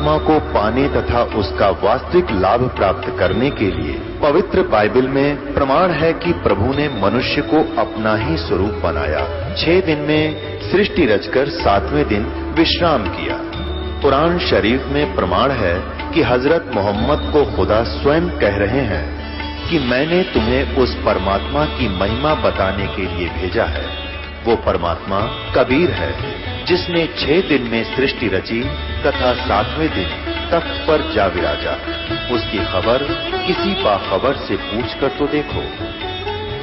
परमात्मा को पाने तथा उसका वास्तविक लाभ प्राप्त करने के लिए पवित्र बाइबल में प्रमाण है कि प्रभु ने मनुष्य को अपना ही स्वरूप बनाया। 6 दिन में सृष्टि रचकर 7वें दिन विश्राम किया। कुरान शरीफ में प्रमाण है कि हजरत मोहम्मद को खुदा स्वयं कह रहे हैं कि मैंने तुम्हें उस परमात्मा की महिमा बताने के लिए भेजा है। वो परमात्मा कबीर है जिसने 6 दिन में सृष्टि रची तथा 7वें दिन तख्त पर जा विराजा। उसकी खबर किसी बाखबर से पूछकर तो देखो।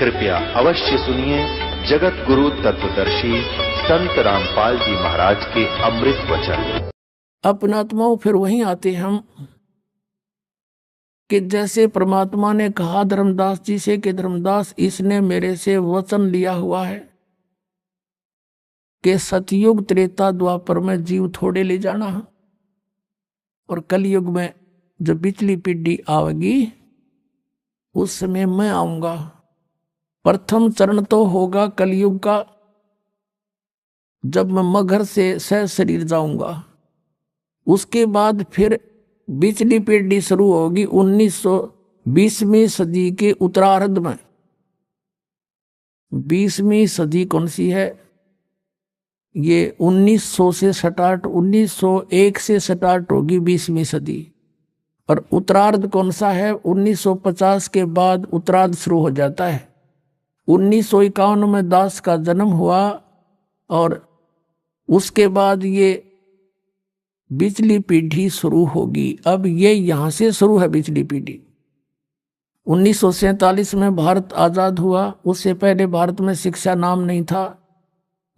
कृपया अवश्य सुनिए जगत गुरु तत्वदर्शी संत रामपाल जी महाराज के अमृत वचन। अपनात्माओं फिर वहीं आते हम कि जैसे परमात्मा ने कहा धर्मदास जी से कि धर्मदास इसने मेरे से वचन लिया हुआ है कि सतयुग त्रेता द्वापर में जीव थोड़े ले जाना और कलयुग में जब पिछली पीढ़ी आवेगी उस समय मैं आऊंगा। प्रथम चरण तो होगा कलयुग का जब मैं मगर से सह शरीर जाऊंगा। उसके बाद फिर पिछली पीढ़ी शुरू होगी 1920वीं सदी के उत्तरार्ध में। 20वीं सदी कौन सी है? ये 1900 से स्टार्ट 1901 से स्टार्ट होगी 20वीं सदी। और उत्तरार्ध कौन सा है? 1950 के बाद उत्तरार्ध शुरू हो जाता है। 1951 में दास का जन्म हुआ और उसके बाद ये पिछली पीढ़ी शुरू होगी। अब ये यहां से शुरू है पिछली पीढ़ी। 1947 में भारत आजाद हुआ। उससे पहले भारत में शिक्षा नाम नहीं था।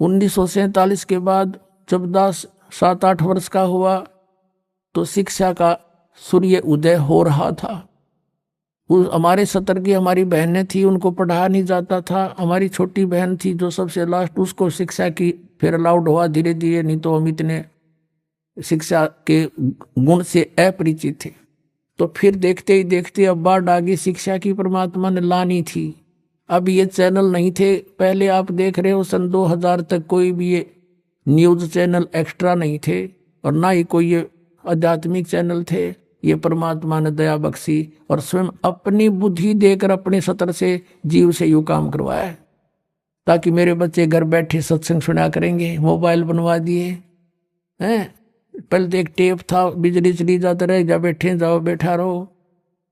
1947 के बाद जब दास 7-8 वर्ष का हुआ तो शिक्षा का सूर्य उदय हो रहा था। हमारे सतर की हमारी बहनें थी, उनको पढ़ाया नहीं जाता था। हमारी छोटी बहन थी जो सबसे लास्ट, उसको शिक्षा की फिर अलाउड हुआ धीरे धीरे, नहीं तो हम इतने शिक्षा के गुण से अपरिचित थे। तो फिर देखते ही देखते अब बाढ़ आ गई, शिक्षा की परमात्मा ने लानी थी। अब ये चैनल नहीं थे। पहले आप देख रहे हो सन 2000 तक कोई भी ये न्यूज़ चैनल एक्स्ट्रा नहीं थे और ना ही कोई ये आध्यात्मिक चैनल थे। ये परमात्मा ने दया बख्शी और स्वयं अपनी बुद्धि देकर अपने सतर से जीव से यूँ काम करवाया है ताकि मेरे बच्चे घर बैठे सत्संग सुना करेंगे। मोबाइल बनवा दिए हैं। पहले तो एक टेप था, बिजली चली जाता रहे, जा बैठे जाओ, बैठा रहो,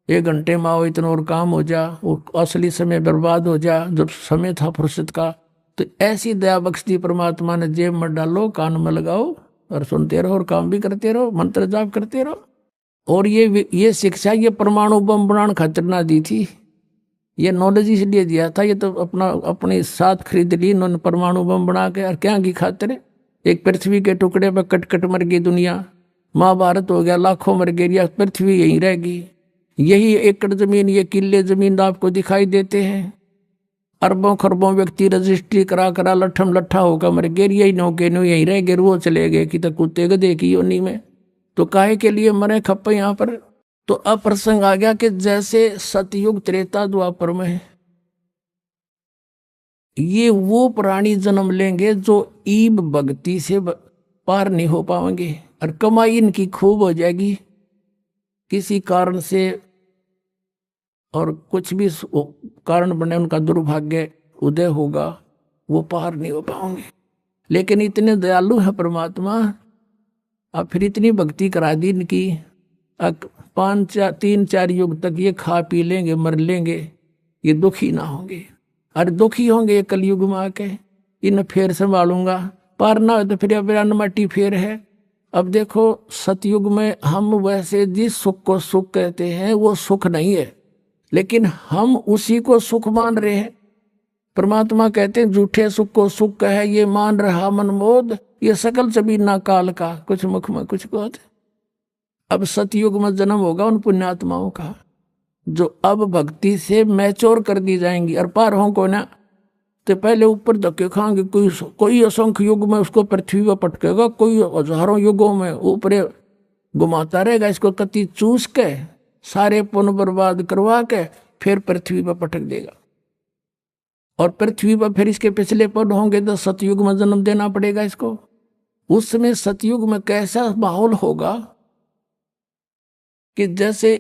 1 घंटे में आओ, इतना और काम हो जा, वो असली समय बर्बाद हो जा जब समय था फुर्सत का। तो ऐसी दया बख्शी परमात्मा ने, जेब में डालो, कान में लगाओ और सुनते रहो और काम भी करते रहो, मंत्र जाप करते रहो। और ये शिक्षा ये परमाणु बम बनाने खातिर ना दी थी, ये नॉलेज इसलिए दिया था। ये तो अपने साथ खरीद ली इन्होंने परमाणु बम बना के, और क्या की खातिर? एक पृथ्वी के टुकड़े पर कट कट मर गई दुनिया, महाभारत हो गया, लाखों मर गए, या पृथ्वी यहीं रहेगी। यही एकड़ जमीन, ये किले जमीन आपको दिखाई देते हैं। अरबों खरबों व्यक्ति रजिस्ट्री करा करा लठम लट्ठा होकर मर गए, यही नौके नो यहीं रह गए, वो चले गए कि तक कुत्ते गधे की योनी में। तो काहे के लिए मरे खप्पे यहाँ पर? तो अब प्रसंग आ गया कि जैसे सतयुग त्रेता द्वापर में ये वो प्राणी जन्म लेंगे जो ईब भक्ति से पार नहीं हो पाएंगे और कमाई इनकी खूब हो जाएगी किसी कारण से, और कुछ भी कारण बने उनका दुर्भाग्य उदय होगा, वो पार नहीं हो पाएंगे। लेकिन इतने दयालु है परमात्मा, अब फिर इतनी भक्ति करा दी इनकी, 3-4 युग तक ये खा पी लेंगे, मर लेंगे, ये दुखी ना होंगे। अरे दुखी होंगे ये कलयुग में आके, इन फेर संभालूंगा, पार ना हो तो फिर अब अनमटी फेर है। अब देखो सतयुग में हम वैसे जिस सुख को सुख कहते हैं वो सुख नहीं है, लेकिन हम उसी को सुख मान रहे हैं। परमात्मा कहते हैं झूठे सुख को सुख कहे ये मान रहा मनमोद, ये सकल जबीना काल का, कुछ मुख में कुछ गोद। अब सतयुग में जन्म होगा उन पुण्यात्माओं का जो अब भक्ति से मैच्योर कर दी जाएंगी और पार हों को ना। तो पहले ऊपर धक्के खाएंगे, कोई असंख्य युग में उसको पृथ्वी पर पटकेगा, कोई हजारों युगों में ऊपर घुमाता रहेगा, इसको कति चूस के सारे पुण्य बर्बाद करवा के फिर पृथ्वी पर पटक देगा। और पृथ्वी पर फिर इसके पिछले पद होंगे तो सतयुग में जन्म देना पड़ेगा इसको। उस समय सतयुग में कैसा माहौल होगा कि जैसे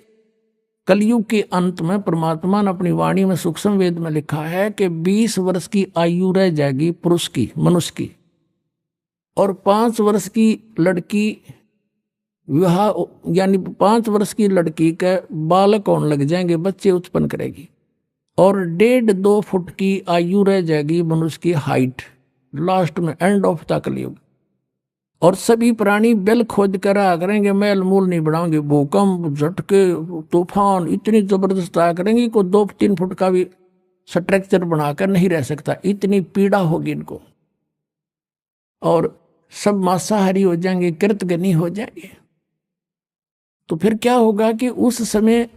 कलयुग के अंत में परमात्मा ने अपनी वाणी में सूक्ष्म वेद में लिखा है कि 20 वर्ष की आयु रह जाएगी पुरुष की, मनुष्य की, और 5 वर्ष की लड़की विवाह, यानी 5 वर्ष की लड़की के बालक होने लग जाएंगे, बच्चे उत्पन्न करेगी, और 1.5-2 फुट की आयु रह जाएगी मनुष्य की हाइट, लास्ट में एंड ऑफ द कलयुग। और सभी प्राणी बेल खोद कर आ करेंगे, मैल मूल नहीं बढ़ाएंगे, भूकंप, झटके, तूफान इतनी जबरदस्त आ करेंगे को 2-3 फुट का भी स्ट्रक्चर बनाकर नहीं रह सकता, इतनी पीड़ा होगी इनको। और सब मांसाहारी हो जाएंगे, कृतघ्नी हो जाएंगे। तो फिर क्या होगा कि उस समय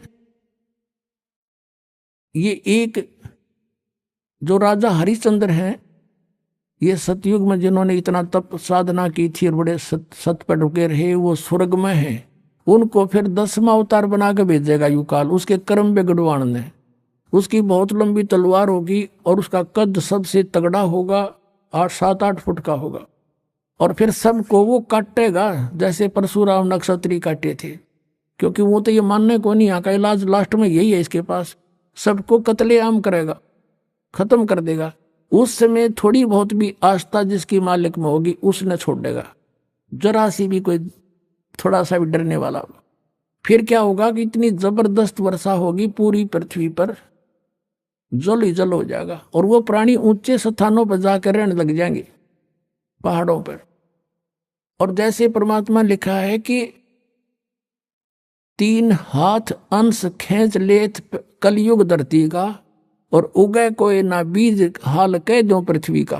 ये एक जो राजा हरिश्चंद्र हैं, ये सतयुग में जिन्होंने इतना तप साधना की थी और बड़े सत पर रुके रहे, वो स्वर्ग में हैं। उनको फिर 10वां अवतार बना के भेजेगा युकाल, उसके कर्म बिगड़वाण ने। उसकी बहुत लंबी तलवार होगी और उसका कद सबसे तगड़ा होगा, 7-8 फुट का होगा। और फिर सबको वो काटेगा जैसे परशुराम नक्षत्री काटे थे, क्योंकि वो तो ये मानने को नहीं, यहाँ का इलाज लास्ट में यही है इसके पास। सबको कत्लेआम करेगा, खत्म कर देगा। उस समय थोड़ी बहुत भी आस्था जिसकी मालिक में होगी उसने छोड़ देगा, जरा सी भी कोई थोड़ा सा भी डरने वाला होगा। फिर क्या होगा कि इतनी जबरदस्त वर्षा होगी पूरी पृथ्वी पर, जल ही जल हो जाएगा। और वो प्राणी ऊंचे स्थानों पर जाकर रहने लग जाएंगे, पहाड़ों पर। और जैसे परमात्मा लिखा है कि 3 हाथ अंश खींच लेत कलयुग धरती का, और उगए कोई ना बीज हाल कह दो पृथ्वी का।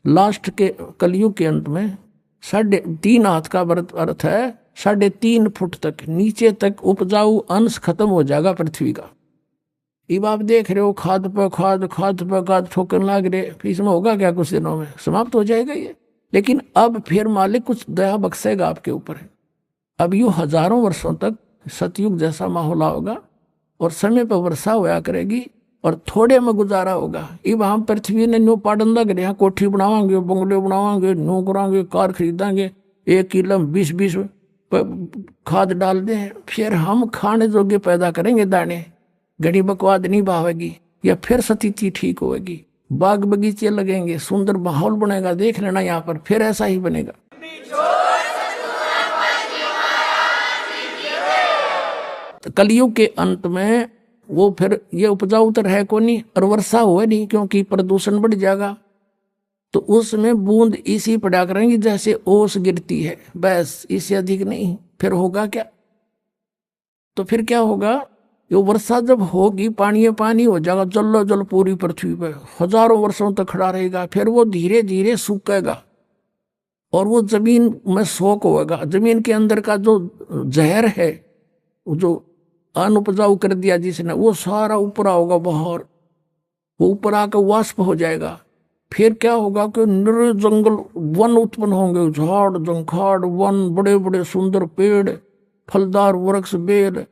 लास्ट के कलयुग के अंत में 3.5 हाथ का अर्थ है 3.5 फुट तक नीचे तक उपजाऊ अंश खत्म हो जाएगा पृथ्वी का। अब आप देख रहे हो खाद पर खाद ठोकने लग रहे, फिर इसमें होगा क्या? कुछ दिनों में समाप्त हो जाएगा ये। लेकिन अब फिर मालिक कुछ दया बख्शेगा आपके ऊपर। अब यूं हजारों वर्षों तक सतयुग जैसा माहौल होगा और समय पर वर्षा होया करेगी और थोड़े में गुजारा होगा। अब हम पृथ्वी ने न्यू पाडन लग रहे हैं, कोठी बनावांगे, बंगले बनावांगे, न्यू करांगे, कार खरीदांगे, 1 किलो 20-20 खाद डाल दें, फिर हम खाने जोगे पैदा करेंगे दाने, घड़ी बकवाद नहीं भावेगी, या फिर स्थिति ठीक होगी, बाग बगीचे लगेंगे, सुंदर माहौल बनेगा। देख लेना यहाँ पर फिर ऐसा ही बनेगा। तो कलयुग के अंत में वो फिर ये उपजाऊ तो है को नहीं और वर्षा हुआ नहीं, क्योंकि प्रदूषण बढ़ जाएगा। तो उसमें बूंद इसी पड़ा करेंगी जैसे ओस गिरती है, बस, इससे अधिक नहीं। फिर होगा क्या? तो फिर क्या होगा? ये वर्षा जब होगी पानी हो जाएगा, जल जल पूरी पृथ्वी पे हजारों वर्षों तक खड़ा रहेगा। फिर वो धीरे धीरे सूखेगा और वो जमीन में सोख होगा। जमीन के अंदर का जो जहर है, जो अनुपजाऊ कर दिया जिसने, वो सारा ऊपर आओगा बाहर, वो ऊपर आकर वाष्प हो जाएगा। फिर क्या होगा कि निर जंगल वन उत्पन्न होंगे, झाड़ जंखाड़ वन, बड़े बड़े सुंदर पेड़, फलदार वृक्ष, बेल,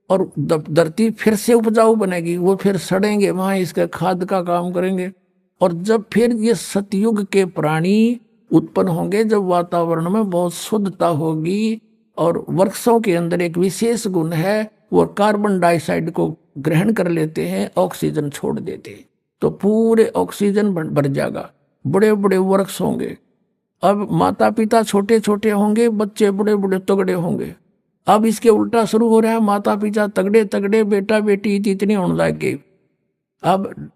और धरती फिर से उपजाऊ बनेगी। वो फिर सड़ेंगे, वहां इसके खाद का काम करेंगे। और जब फिर ये सतयुग के प्राणी उत्पन्न होंगे, जब वातावरण में बहुत शुद्धता होगी, और वृक्षों के अंदर एक विशेष गुण है, वो कार्बन डाइऑक्साइड को ग्रहण कर लेते हैं, ऑक्सीजन छोड़ देते हैं, तो पूरे ऑक्सीजन भर जाएगा। बड़े बड़े वृक्ष होंगे। अब माता पिता छोटे छोटे होंगे, बच्चे बड़े बड़े तगड़े होंगे। अब इसके उल्टा शुरू हो रहा है, माता पिता तगड़े तगड़े, बेटा बेटी इतनी होने लग गई। अब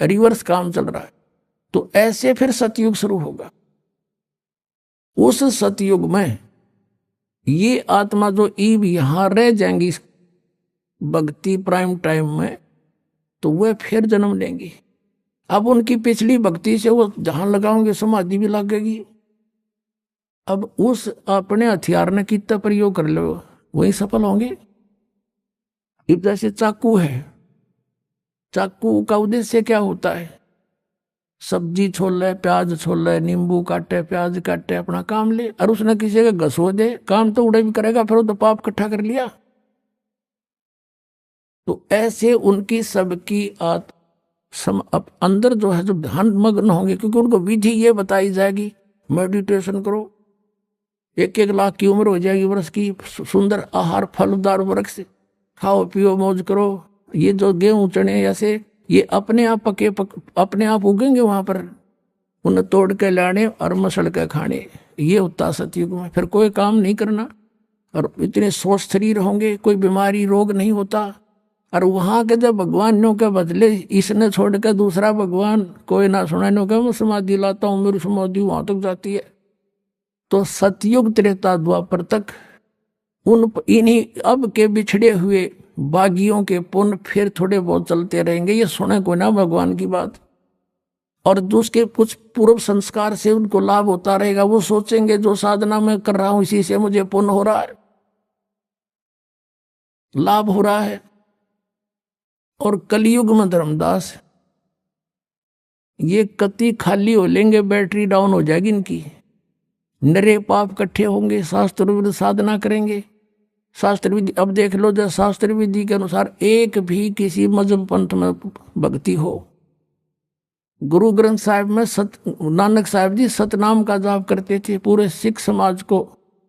रिवर्स काम चल रहा है। तो ऐसे फिर सतयुग शुरू होगा। उस सतयुग में ये आत्मा जो ईब यहां रह जाएंगी भक्ति प्राइम टाइम में, तो वह फिर जन्म लेंगी। अब उनकी पिछली भक्ति से वो जहां लगाओगे समाधि भी लगेगी। अब उस अपने हथियार ने कितना प्रयोग कर लो, वही सफल होंगे। इब जैसे चाकू है, चाकू का उद्देश्य क्या होता है? सब्जी छोले, प्याज छोले, नींबू काटे, प्याज काटे, अपना काम ले, और उसने किसी का घसो दे, काम तो उड़े भी करेगा, फिर वो तो पाप इकट्ठा कर लिया। तो ऐसे उनकी सबकी अंदर जो है, जो ध्यान मग्न होंगे, क्योंकि उनको विधि ये बताई जाएगी, मेडिटेशन करो, 1-1 लाख की उम्र हो जाएगी वर्ष की। सुंदर आहार फलदार वृक्ष, खाओ पियो मौज करो। ये जो गेहूं चने ऐसे ये अपने आप अपने आप उगेंगे वहां पर, उन्हें तोड़ के लाने और मसल के खाने। ये होता सतयुग में। फिर कोई काम नहीं करना और इतने स्वस्थ शरीर होंगे, कोई बीमारी रोग नहीं होता। और वहां के जब भगवानों के बदले इसने छोड़ के दूसरा भगवान कोई ना सुना के मैं समाधि लाता हूँ, मेरी समाधि वहां तक जाती है। तो सतयुग त्रेता द्वापर तक उन इन्हीं अब के बिछड़े हुए बागियों के पुण्य फिर थोड़े बहुत चलते रहेंगे। ये सुने को ना भगवान की बात, और उसके कुछ पूर्व संस्कार से उनको लाभ होता रहेगा। वो सोचेंगे जो साधना मैं कर रहा हूं इसी से मुझे पुण्य हो रहा है, लाभ हो रहा है। और कलयुग में धर्मदास ये कति खाली हो लेंगे, बैटरी डाउन हो जाएगी इनकी। नरे पाप इकट्ठे होंगे, शास्त्र विधि साधना करेंगे। शास्त्र विधि अब देख लो, जब शास्त्र विधि के अनुसार एक भी किसी मजहब पंथ में भक्ति हो, गुरु ग्रंथ साहिब में नानक साहिब जी सतनाम का जाप करते थे, पूरे सिख समाज को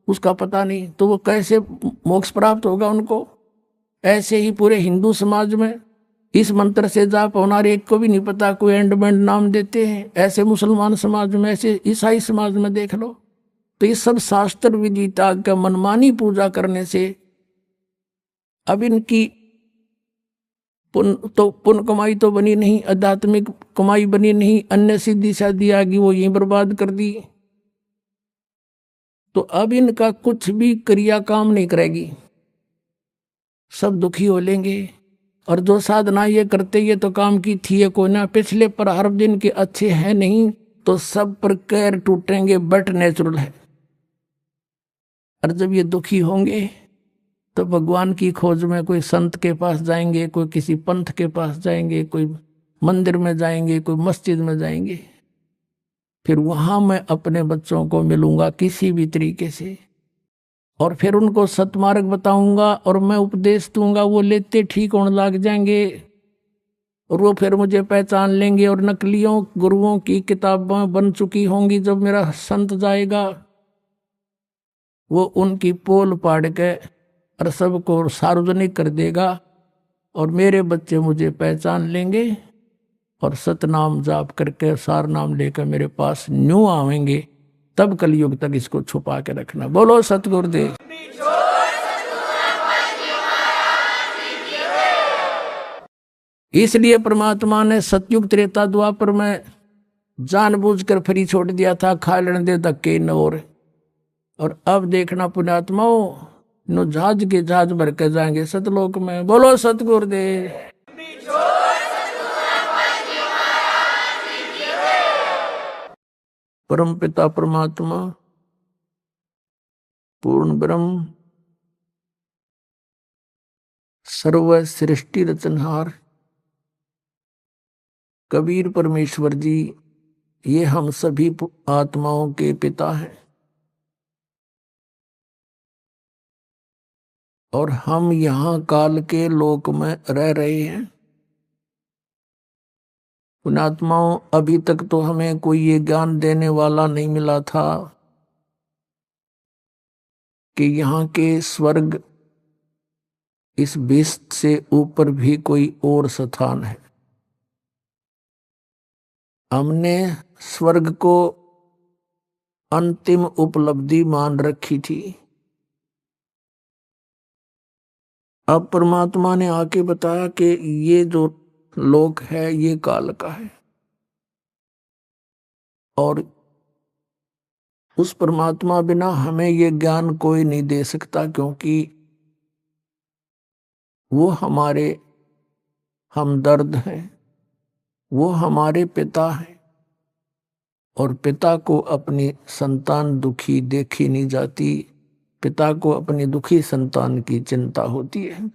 उसका पता नहीं, तो वो कैसे मोक्ष प्राप्त होगा उनको। ऐसे ही पूरे हिंदू समाज में इस मंत्र से जाप होना एक को भी नहीं पता, कोई एंड बैंड नाम देते हैं। ऐसे मुसलमान समाज में, ऐसे ईसाई समाज में देख लो। तो ये सब शास्त्र विधि त्याग का मनमानी पूजा करने से अब इनकी पुण्य कमाई तो बनी नहीं, आध्यात्मिक कमाई बनी नहीं, अन्य सिद्धि शादी आ गई वो यहीं बर्बाद कर दी। तो अब इनका कुछ भी क्रिया काम नहीं करेगी, सब दुखी हो लेंगे। और जो साधना ये करते ये तो काम की थी ये कोई ना, पिछले पर हर दिन के अच्छे हैं नहीं, तो सब पर कैर टूटेंगे, बट नेचुरल है। और जब ये दुखी होंगे तो भगवान की खोज में कोई संत के पास जाएंगे, कोई किसी पंथ के पास जाएंगे, कोई मंदिर में जाएंगे, कोई मस्जिद में जाएंगे। फिर वहां मैं अपने बच्चों को मिलूंगा किसी भी तरीके से, और फिर उनको सतमार्ग बताऊंगा और मैं उपदेश दूंगा। वो लेते ठीक होने लग जाएंगे और वो फिर मुझे पहचान लेंगे। और नकलियों गुरुओं की किताबें बन चुकी होंगी, जब मेरा संत जाएगा वो उनकी पोल पाड़ के और सबको सार्वजनिक कर देगा, और मेरे बच्चे मुझे पहचान लेंगे और सतनाम जाप करके सार नाम लेकर मेरे पास न्यू आवेंगे। तब कलयुग तक इसको छुपा के रखना। बोलो सतगुरुदेव। इसलिए परमात्मा ने सतयुग त्रेता द्वापर में जानबूझकर फ्री छोड़ दिया था, खा लेने दे धक्के नोर। और अब देखना पुण्यात्माओं, नो जहाज के जहाज भर के जाएंगे सतलोक में। बोलो सतगुरुदेव। परम पिता परमात्मा पूर्ण ब्रह्म सर्व सृष्टि रचनहार कबीर परमेश्वर जी, ये हम सभी आत्माओं के पिता हैं, और हम यहाँ काल के लोक में रह रहे हैं। पुण्यात्माओं, अभी तक तो हमें कोई ये ज्ञान देने वाला नहीं मिला था कि यहाँ के स्वर्ग इस विश्व से ऊपर भी कोई और स्थान है। हमने स्वर्ग को अंतिम उपलब्धि मान रखी थी। अब परमात्मा ने आके बताया कि ये जो लोक है ये काल का है, और उस परमात्मा बिना हमें ये ज्ञान कोई नहीं दे सकता, क्योंकि वो हमारे हमदर्द हैं, वो हमारे पिता हैं, और पिता को अपनी संतान दुखी देखी नहीं जाती। पिता को अपनी दुखी संतान की चिंता होती है।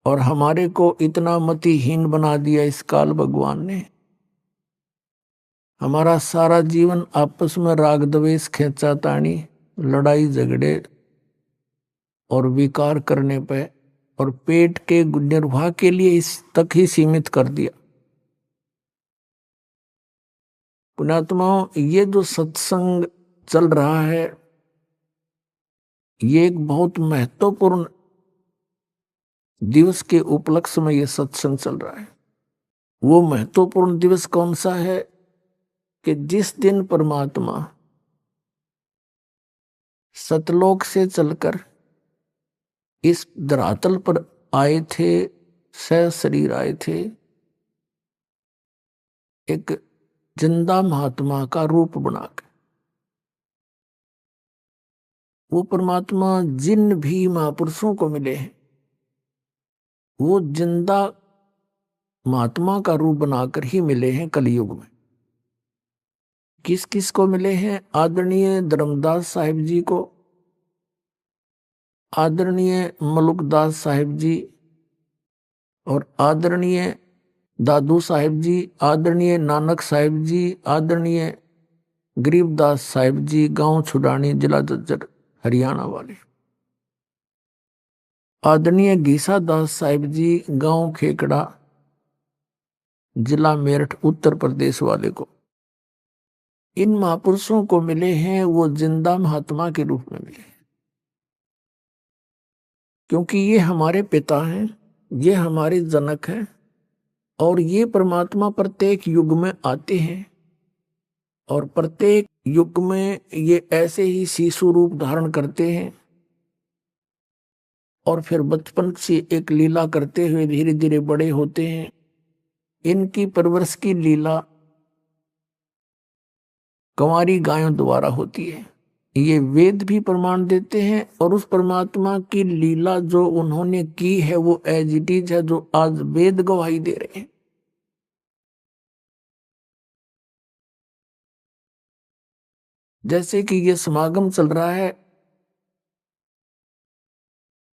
और हमारे को इतना मतिहीन बना दिया इस काल भगवान ने। हमारा सारा जीवन आपस में राग द्वेष, खींचातानी, लड़ाई झगड़े और विकार करने पे और पेट के निर्वाह के लिए इस तक ही सीमित कर दिया। पुण्यात्माओं, ये जो सत्संग चल रहा है, ये एक बहुत महत्वपूर्ण दिवस के उपलक्ष्य में ये सत्संग चल रहा है। वो महत्वपूर्ण दिवस कौन सा है कि जिस दिन परमात्मा सतलोक से चलकर इस धरातल पर आए थे, सशरीर आए थे, एक जिंदा महात्मा का रूप बनाकर। वो परमात्मा जिन भी महापुरुषों को मिले हैं, वो जिंदा महात्मा का रूप बनाकर ही मिले हैं कलयुग में। किस किस को मिले हैं? आदरणीय धर्मदास साहिब जी को, आदरणीय मलुकदास साहिब जी, और आदरणीय दादू साहिब जी, आदरणीय नानक साहिब जी, आदरणीय गरीबदास साहिब जी, गांव छुडानी, जिला झज्जर, हरियाणा वाले, आदरणीय गीसा दास साहिब जी, गांव खेकड़ा, जिला मेरठ, उत्तर प्रदेश वाले को। इन महापुरुषों को मिले हैं वो जिंदा महात्मा के रूप में मिले, क्योंकि ये हमारे पिता हैं, ये हमारे जनक हैं, और ये परमात्मा प्रत्येक युग में आते हैं, और प्रत्येक युग में ये ऐसे ही शिशु रूप धारण करते हैं, और फिर बचपन से एक लीला करते हुए धीरे धीरे बड़े होते हैं। इनकी परवरिश की लीला कंवारी गायों द्वारा होती है। ये वेद भी प्रमाण देते हैं, और उस परमात्मा की लीला जो उन्होंने की है वो एज इट इज है, जो आज वेद गवाही दे रहे हैं। जैसे कि ये समागम चल रहा है,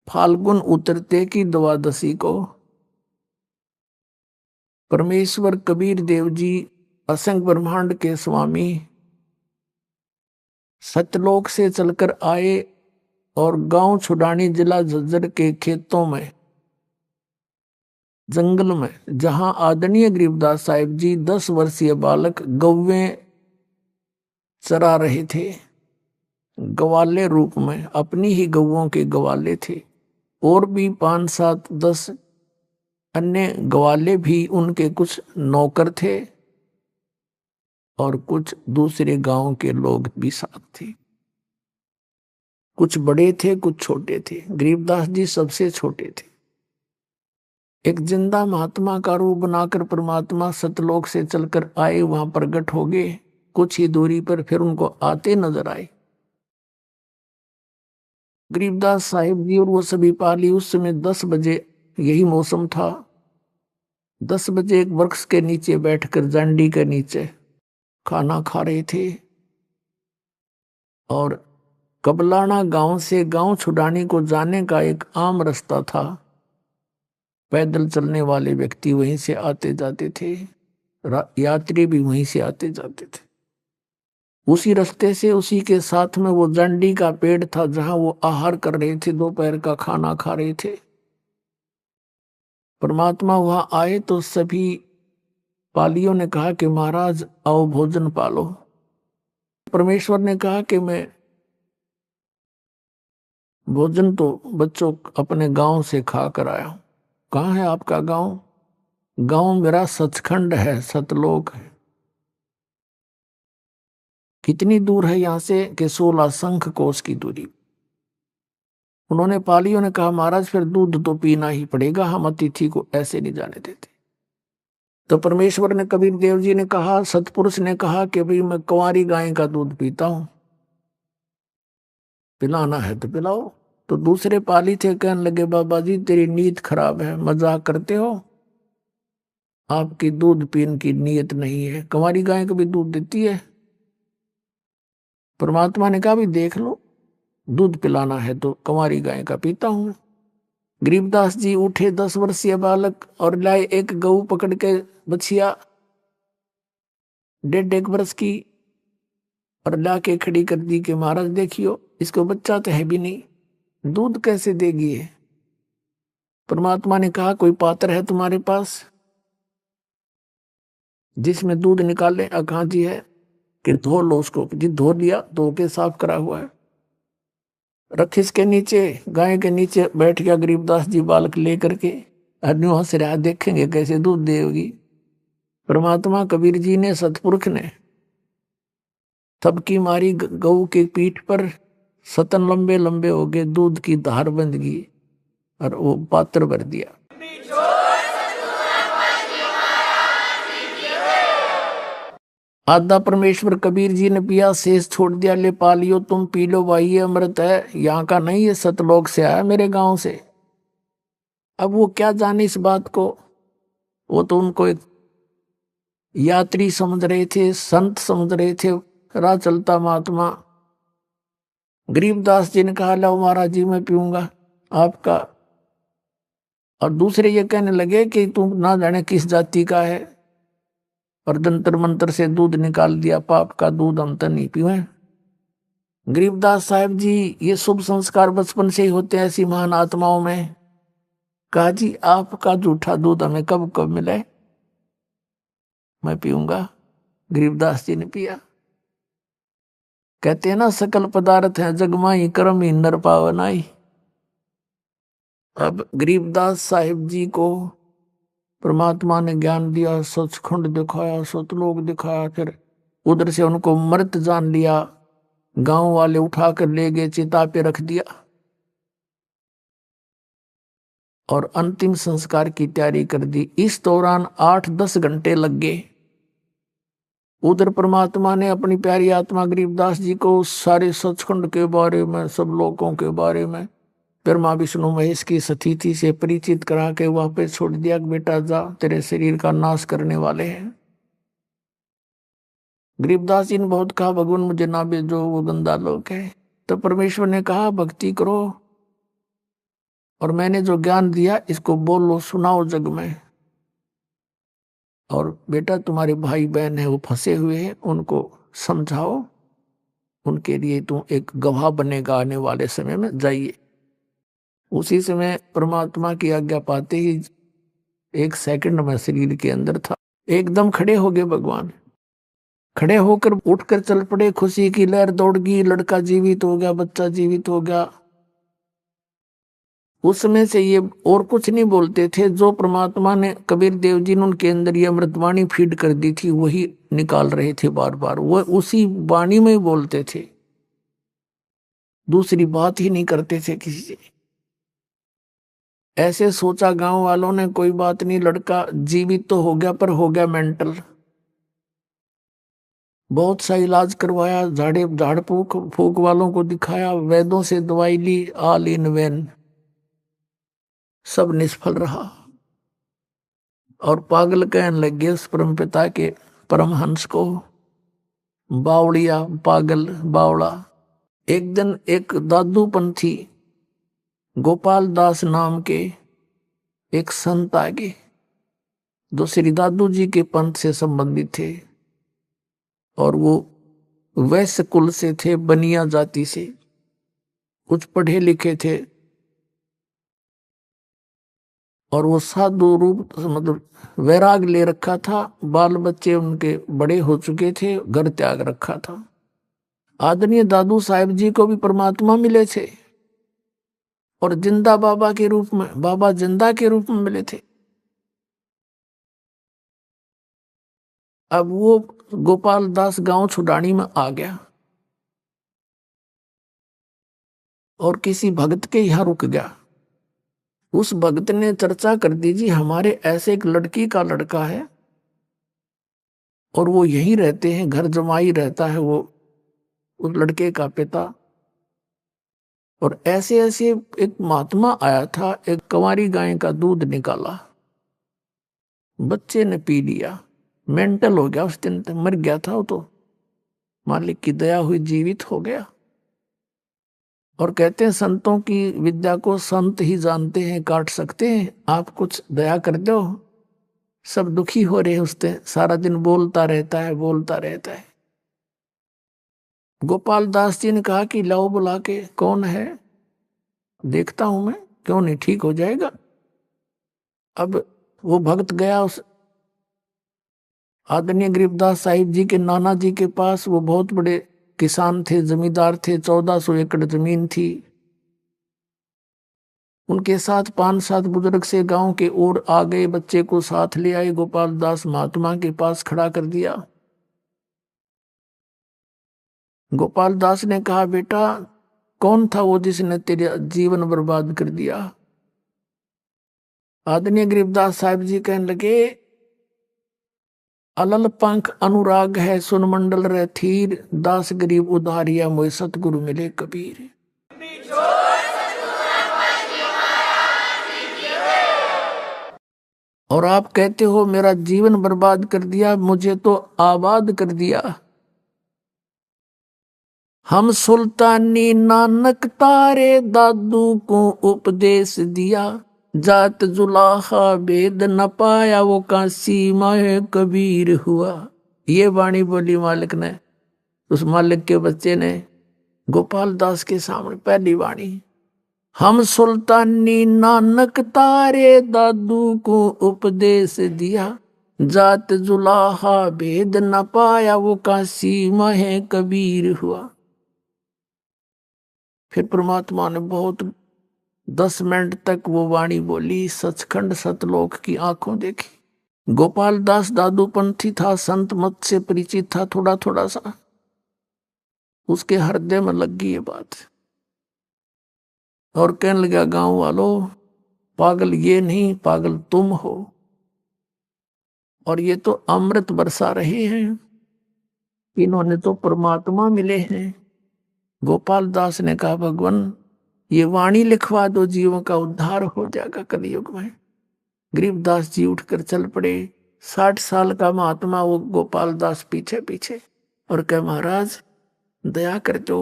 फाल्गुन उतरते की द्वादशी को परमेश्वर कबीर देव जी, असंख्य ब्रह्मांड के स्वामी, सतलोक से चलकर आए और गांव छुडानी, जिला झज्जर के खेतों में, जंगल में, जहां आदरणीय गरीबदास साहिब जी 10 वर्षीय बालक गौवें चरा रहे थे, गवाले रूप में, अपनी ही गौओं के गवाले थे, और भी 5, 7, 10 अन्य गवाले भी उनके कुछ नौकर थे, और कुछ दूसरे गांव के लोग भी साथ थे। कुछ बड़े थे, कुछ छोटे थे। गरीबदास जी सबसे छोटे थे। एक जिंदा महात्मा का रूप बनाकर परमात्मा सतलोक से चलकर आए, वहां प्रकट हो गए। कुछ ही दूरी पर फिर उनको आते नजर आए गरीबदास साहिब जी और वो सभी पाली। उस समय 10 बजे, यही मौसम था, 10 बजे एक वृक्ष के नीचे बैठकर, जांडी के नीचे खाना खा रहे थे। और कबलाना गांव से गांव छुडानी को जाने का एक आम रास्ता था। पैदल चलने वाले व्यक्ति वहीं से आते जाते थे, यात्री भी वहीं से आते जाते थे। उसी रास्ते से, उसी के साथ में वो जांडी का पेड़ था, जहां वो आहार कर रहे थे, दोपहर का खाना खा रहे थे। परमात्मा वहां आए तो सभी पालियों ने कहा कि महाराज आओ भोजन पालो। परमेश्वर ने कहा कि मैं भोजन तो बच्चों अपने गांव से खा कर आया हूं। कहाँ है आपका गांव? गांव मेरा सचखंड है, सतलोक है। कितनी दूर है यहां से? कि 16 शंख कोस की दूरी। उन्होंने पालियों ने कहा महाराज फिर दूध तो पीना ही पड़ेगा, हम अतिथि को ऐसे नहीं जाने देते। तो परमेश्वर ने, कबीर देव जी ने कहा, सतपुरुष ने कहा कि भाई मैं कुंवारी गाय का दूध पीता हूं, पिलाना है तो पिलाओ। तो दूसरे पाली थे, कहने लगे बाबा जी तेरी नीयत खराब है, मजाक करते हो, आपकी दूध पीने की नीयत नहीं है। कुंवारी गाय को भी दूध देती है। परमात्मा ने कहा भी देख लो, दूध पिलाना है तो कुंवारी गाय का पीता हूं। गरीबदास जी उठे, 10 वर्षीय बालक, और लाए एक गऊ पकड़ के, बछिया 1.5 वर्ष की, और ला के खड़ी कर दी कि महाराज देखियो, इसको बच्चा तो है भी नहीं, दूध कैसे देगी है? परमात्मा ने कहा कोई पात्र है तुम्हारे पास? जिसमें दूध निकाले। कहाँ जी है कि धो लो उसको। जी धो लिया, धो के साफ करा हुआ है। रखिस के नीचे, गाय के नीचे बैठ गया गरीबदास जी बालक लेकर के। आदमी हंस रहा, देखेंगे कैसे दूध देगी। परमात्मा कबीर जी ने, सतपुरुष ने थपकी मारी गऊ के पीठ पर, सतन लंबे लंबे हो गए, दूध की धार बंध गई और वो पात्र भर दिया। आधा परमेश्वर कबीर जी ने पिया, शेष छोड़ दिया, ले पा लियो तुम पी लो भाई, ये अमृत है, यहाँ का नहीं, ये सतलोक से आया मेरे गांव से। अब वो क्या जाने इस बात को, वो तो उनको एक यात्री समझ रहे थे, संत समझ रहे थे, राह चलता महात्मा। गरीबदास जी ने कहा लो महाराज जी मैं पीऊंगा आपका। और दूसरे ये कहने लगे कि तुम ना जाने किस जाति का है, और जंतर मंत्र से दूध निकाल दिया, पाप का दूध हम तो नहीं पीवे। गरीबदास साहब जी, ये शुभ संस्कार बचपन से ही होते हैं ऐसी महान आत्माओं में। कहा जी आपका जूठा दूध हमें कब कब मिले, मैं पीऊंगा। गरीबदास जी ने पिया। कहते हैं ना सकल पदार्थ है जगमाई, कर्म ही नर पावनाई। अब गरीबदास साहिब जी को परमात्मा ने ज्ञान दिया, सचखंड दिखाया, सतलोक दिखाया, फिर उधर से उनको मृत जान लिया। गांव वाले उठा कर ले गए, चिता पे रख दिया और अंतिम संस्कार की तैयारी कर दी। इस दौरान 8-10 घंटे लग गए। उधर परमात्मा ने अपनी प्यारी आत्मा गरीबदास जी को सारे सचखंड के बारे में, सब लोगों के बारे में, ब्रह्मा विष्णु महेश की स्थिति से परिचित करा के वापस छोड़ दिया कि बेटा जा, तेरे शरीर का नाश करने वाले हैं। गरीबदास जी ने बहुत कहा भगवान मुझे ना भेजो, वो गंदा लोग है। तो परमेश्वर ने कहा भक्ति करो और मैंने जो ज्ञान दिया इसको बोलो, सुनाओ जग में। और बेटा तुम्हारे भाई बहन है वो फंसे हुए हैं, उनको समझाओ, उनके लिए तुम एक गवाह बनेगा आने वाले समय में, जाइए। उसी समय परमात्मा की आज्ञा पाते ही 1 सेकंड में शरीर के अंदर था। एकदम खड़े हो गए भगवान। खड़े होकर उठकर चल पड़े, खुशी की लहर दौड़ गई, लड़का जीवित हो गया, बच्चा जीवित हो गया। उस समय से ये और कुछ नहीं बोलते थे, जो परमात्मा ने कबीर देव जी ने उनके अंदर ये अमृतवाणी फीड कर दी थी वही निकाल रहे थे बार बार। वो उसी वाणी में ही बोलते थे, दूसरी बात ही नहीं करते थे किसी से। ऐसे सोचा गांव वालों ने कोई बात नहीं, लड़का जीवित तो हो गया पर हो गया मेंटल। बहुत सा इलाज करवाया, झाड़ फूक वालों को दिखाया, वैद्यों से दवाई ली, ऑल इन वैन, सब निष्फल रहा। और पागल कहने लगे उस परमपिता के परमहंस को, बावड़िया, पागल, बावड़ा। एक दिन एक दादू पंथी गोपाल दास नाम के एक संत आगे, जो श्री दादू जी के पंथ से संबंधित थे, और वो वैश्य कुल से थे, बनिया जाति से, कुछ पढ़े लिखे थे, और वो साधु रूप मतलब वैराग ले रखा था। बाल बच्चे उनके बड़े हो चुके थे, घर त्याग रखा था। आदरणीय दादू साहेब जी को भी परमात्मा मिले थे और जिंदा बाबा के रूप में, बाबा जिंदा के रूप में मिले थे। अब वो गोपाल दास गांव छुडानी में आ गया और किसी भक्त के यहाँ रुक गया। उस भक्त ने चर्चा कर दी, जी हमारे ऐसे एक लड़की का लड़का है और वो यहीं रहते हैं, घर जमाई रहता है वो, उस लड़के का पिता। और ऐसे ऐसे एक महात्मा आया था, एक कंवारी गाय का दूध निकाला, बच्चे ने पी लिया, मेंटल हो गया, उस दिन तक मर गया था वो, तो मालिक की दया हुई जीवित हो गया। और कहते हैं संतों की विद्या को संत ही जानते हैं, काट सकते हैं, आप कुछ दया कर दो। सब दुखी हो रहे उस दिन, सारा दिन बोलता रहता है, बोलता रहता है। गोपाल दास जी ने कहा कि लाओ बुला के, कौन है देखता हूं मैं, क्यों नहीं ठीक हो जाएगा। अब वो भक्त गया उस आदरणीय गरीबदास साहिब जी के नाना जी के पास, वो बहुत बड़े किसान थे, जमींदार थे, 1400 एकड़ जमीन थी। उनके साथ 5-7 बुजुर्ग से गांव के ओर आ गए, बच्चे को साथ ले आए, गोपाल दास महात्मा के पास खड़ा कर दिया। गोपाल दास ने कहा, बेटा कौन था वो जिसने तेरा जीवन बर्बाद कर दिया? आदरणीय गरीबदास साहिब जी कहने लगे, अलल पंख अनुराग है सुन मंडल रे थीर, दास गरीब उधारिया मोय सतगुरु मिले कबीर। और आप कहते हो मेरा जीवन बर्बाद कर दिया, मुझे तो आबाद कर दिया। हम सुल्तानी नानक तारे दादू को उपदेश दिया, जात जुलाहा भेद न पाया वो काशी माए कबीर हुआ। ये वाणी बोली मालिक ने, उस मालिक के बच्चे ने गोपाल दास के सामने, पहली वाणी। हम सुल्तानी नानक तारे दादू को उपदेश दिया, जात जुलाहा भेद न पाया वो काशी माए कबीर हुआ। फिर परमात्मा ने बहुत 10 मिनट तक वो वाणी बोली, सचखंड सतलोक की आंखों देखी। गोपाल दास दादू पंथी था, संत मत से परिचित था थोड़ा थोड़ा सा, उसके हृदय में लग गई ये बात और कहने लगा, गांव वालों पागल ये नहीं, पागल तुम हो, और ये तो अमृत बरसा रहे हैं, इन्होंने तो परमात्मा मिले हैं। गोपाल दास ने कहा, भगवान ये वाणी लिखवा दो, जीवों का उद्धार हो जाएगा कलयुग में। गरीबदास जी उठकर चल पड़े। 60 साल का महात्मा वो गोपाल दास पीछे पीछे, और कहे, महाराज दया कर दो,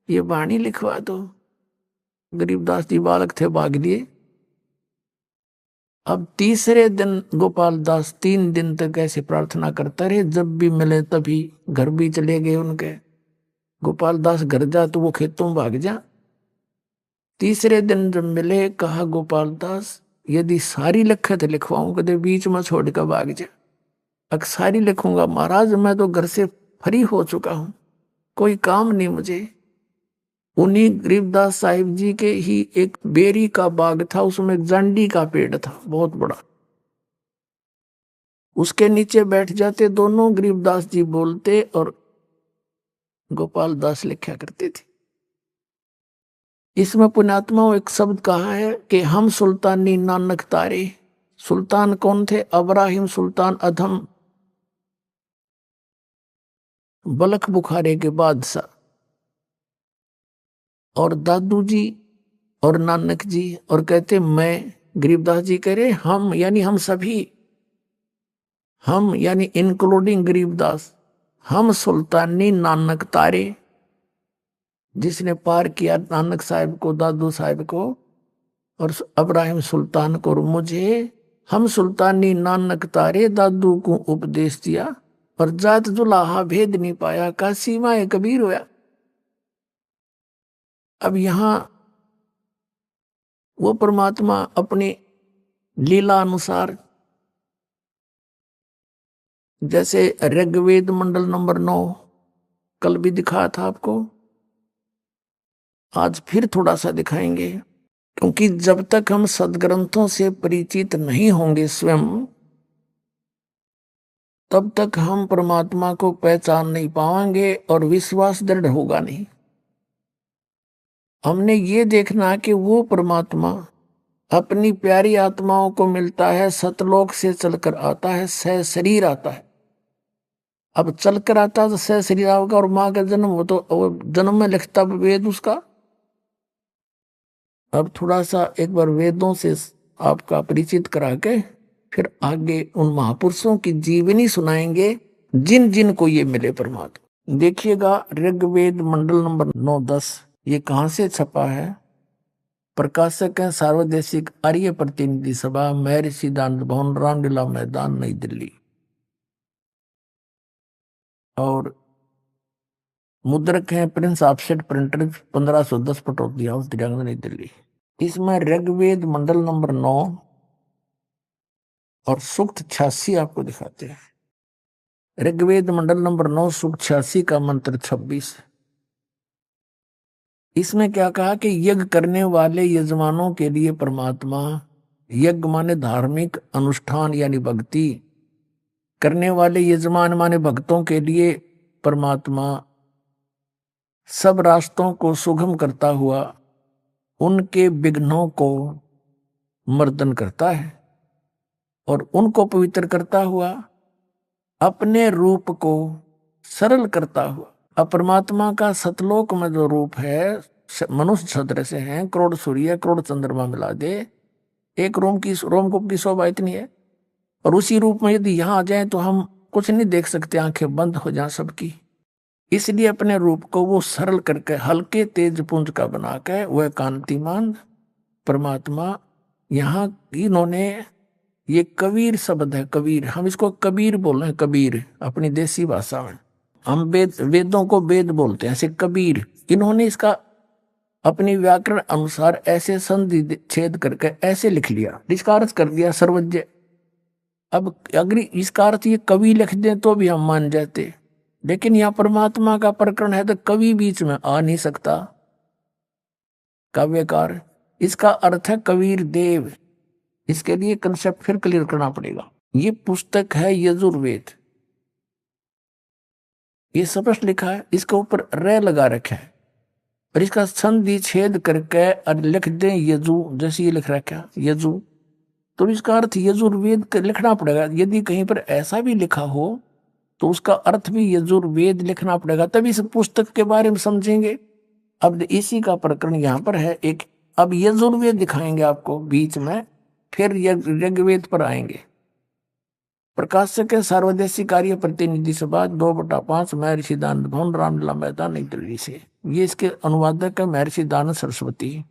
ये वाणी लिखवा दो। गरीबदास जी बालक थे, भाग लिए। अब तीसरे दिन गोपाल दास 3 दिन तक ऐसे प्रार्थना करता रहे, जब भी मिले तभी घर भी चले गए उनके। गोपाल दास घर जा तो वो खेतों में भाग जा। तीसरे दिन जब मिले, कहा, गोपाल दास यदि सारी लिखे तो लिखवाऊं, कदे बीच में छोड़ कर भाग जा। अगर सारी लिखूंगा महाराज, मैं तो घर से फ्री हो चुका हूं, कोई काम नहीं मुझे। उन्हीं गरीबदास साहिब जी के ही एक बेरी का बाग था, उसमें एक जांडी का पेड़ था बहुत बड़ा, उसके नीचे बैठ जाते दोनों, गरीबदास जी बोलते और गोपाल दास लिखा करते थे। इसमें पुण्यात्मा एक शब्द कहा है कि हम सुल्तानी नानक तारे। सुल्तान कौन थे? अब्राहिम सुल्तान अधम, बलख बुखारे के बादशाह, और दादू जी और नानक जी, और कहते मैं, गरीबदास जी कह रहे हम, यानी हम सभी, हम यानी इंक्लूडिंग गरीबदास, हम सुल्तानी नानक तारे, जिसने पार किया नानक साहिब को, दादू साहिब को और अब्राहिम सुल्तान को और मुझे, हम सुल्तानी नानक तारे दादू को उपदेश दिया, और जात जुलाहा भेद नहीं पाया, का सीमाए कबीर होया। अब यहां वो परमात्मा अपनी लीला अनुसार, जैसे ऋग्वेद मंडल नंबर 9 कल भी दिखाया था आपको, आज फिर थोड़ा सा दिखाएंगे, क्योंकि जब तक हम सदग्रंथों से परिचित नहीं होंगे स्वयं, तब तक हम परमात्मा को पहचान नहीं पाएंगे और विश्वास दृढ़ होगा नहीं। हमने ये देखना कि वो परमात्मा अपनी प्यारी आत्माओं को मिलता है, सतलोक से चलकर आता है, सह शरीर आता है। अब चलकर आता तो सह शरीर होगा, और माँ का जन्म हो तो जन्म में लिखता वेद उसका। अब थोड़ा सा एक बार वेदों से आपका परिचित करा के फिर आगे उन महापुरुषों की जीवनी सुनाएंगे, जिन जिन को ये मिले परमात्मा। देखिएगा ऋग्वेद मंडल नंबर 9-10, ये कहाँ से छपा है? प्रकाशक है सार्वदेशिक आर्य प्रतिनिधि सभा, महर्षि दानंद भवन, रामलीला मैदान, नई दिल्ली। और मुद्रक है prince offset printer, 1510 Pataudi house, दिरांगना, नई दिल्ली। इसमें ऋग्वेद मंडल नंबर 9 और सूक्त 86 आपको दिखाते हैं। ऋग्वेद मंडल नंबर 9 सूक्त 86 का मंत्र 26। इसमें क्या कहा कि यज्ञ करने वाले यजमानों के लिए परमात्मा, यज्ञ माने धार्मिक अनुष्ठान यानी भक्ति करने वाले यजमान माने भक्तों के लिए परमात्मा सब रास्तों को सुगम करता हुआ उनके विघ्नों को मर्दन करता है और उनको पवित्र करता हुआ अपने रूप को सरल करता हुआ। अब परमात्मा का सतलोक में जो रूप है मनुष्य सदृश है, करोड़ सूर्य करोड़ चंद्रमा मिला दे, एक रोमकूप की शोभा इतनी है। और उसी रूप में यदि यहाँ आ जाए तो हम कुछ नहीं देख सकते, आंखें बंद हो जाए सबकी। इसलिए अपने रूप को वो सरल करके हल्के तेज पुंज का बना के वह कांतिमान परमात्मा यहाँ इन्होंने ये कबीर शब्द है, कबीर, हम इसको कबीर बोल रहे हैं, कबीर अपनी देसी भाषा में। हम वेदों को वेद बोलते हैं, ऐसे कबीर इन्होंने इसका अपनी व्याकरण अनुसार ऐसे संधि छेद करके ऐसे लिख लिया, इसका अर्थ कर दिया सर्वज्ञ। अब अगर इसका अर्थ ये कवि लिख दें तो भी हम मान जाते, लेकिन यहाँ परमात्मा का प्रकरण है तो कवि बीच में आ नहीं सकता, काव्यकार। इसका अर्थ है कबीर देव। इसके लिए कंसेप्ट फिर क्लियर करना पड़ेगा। ये पुस्तक है यजुर्वेद, ये स्पष्ट लिखा है, इसके ऊपर रे लगा रखा है और इसका संधि छेद करके और लिख दें यजु, जैसे ये लिख रखा है यजु, तो इसका अर्थ यजुर्वेद लिखना पड़ेगा। यदि कहीं पर ऐसा भी लिखा हो तो उसका अर्थ भी यजुर्वेद लिखना पड़ेगा, तभी इस पुस्तक के बारे में समझेंगे। अब इसी का प्रकरण यहाँ पर है एक। अब यजुर्वेद दिखाएंगे आपको बीच में, फिर ऋग्वेद पर आएंगे। प्रकाशक है सार्वदेशी कार्य प्रतिनिधि सभा 2/5 महर्षि दानंद भवन रामलीला मैदान नई दिल्ली से। ये इसके अनुवादक है महर्षि दानंद सरस्वती।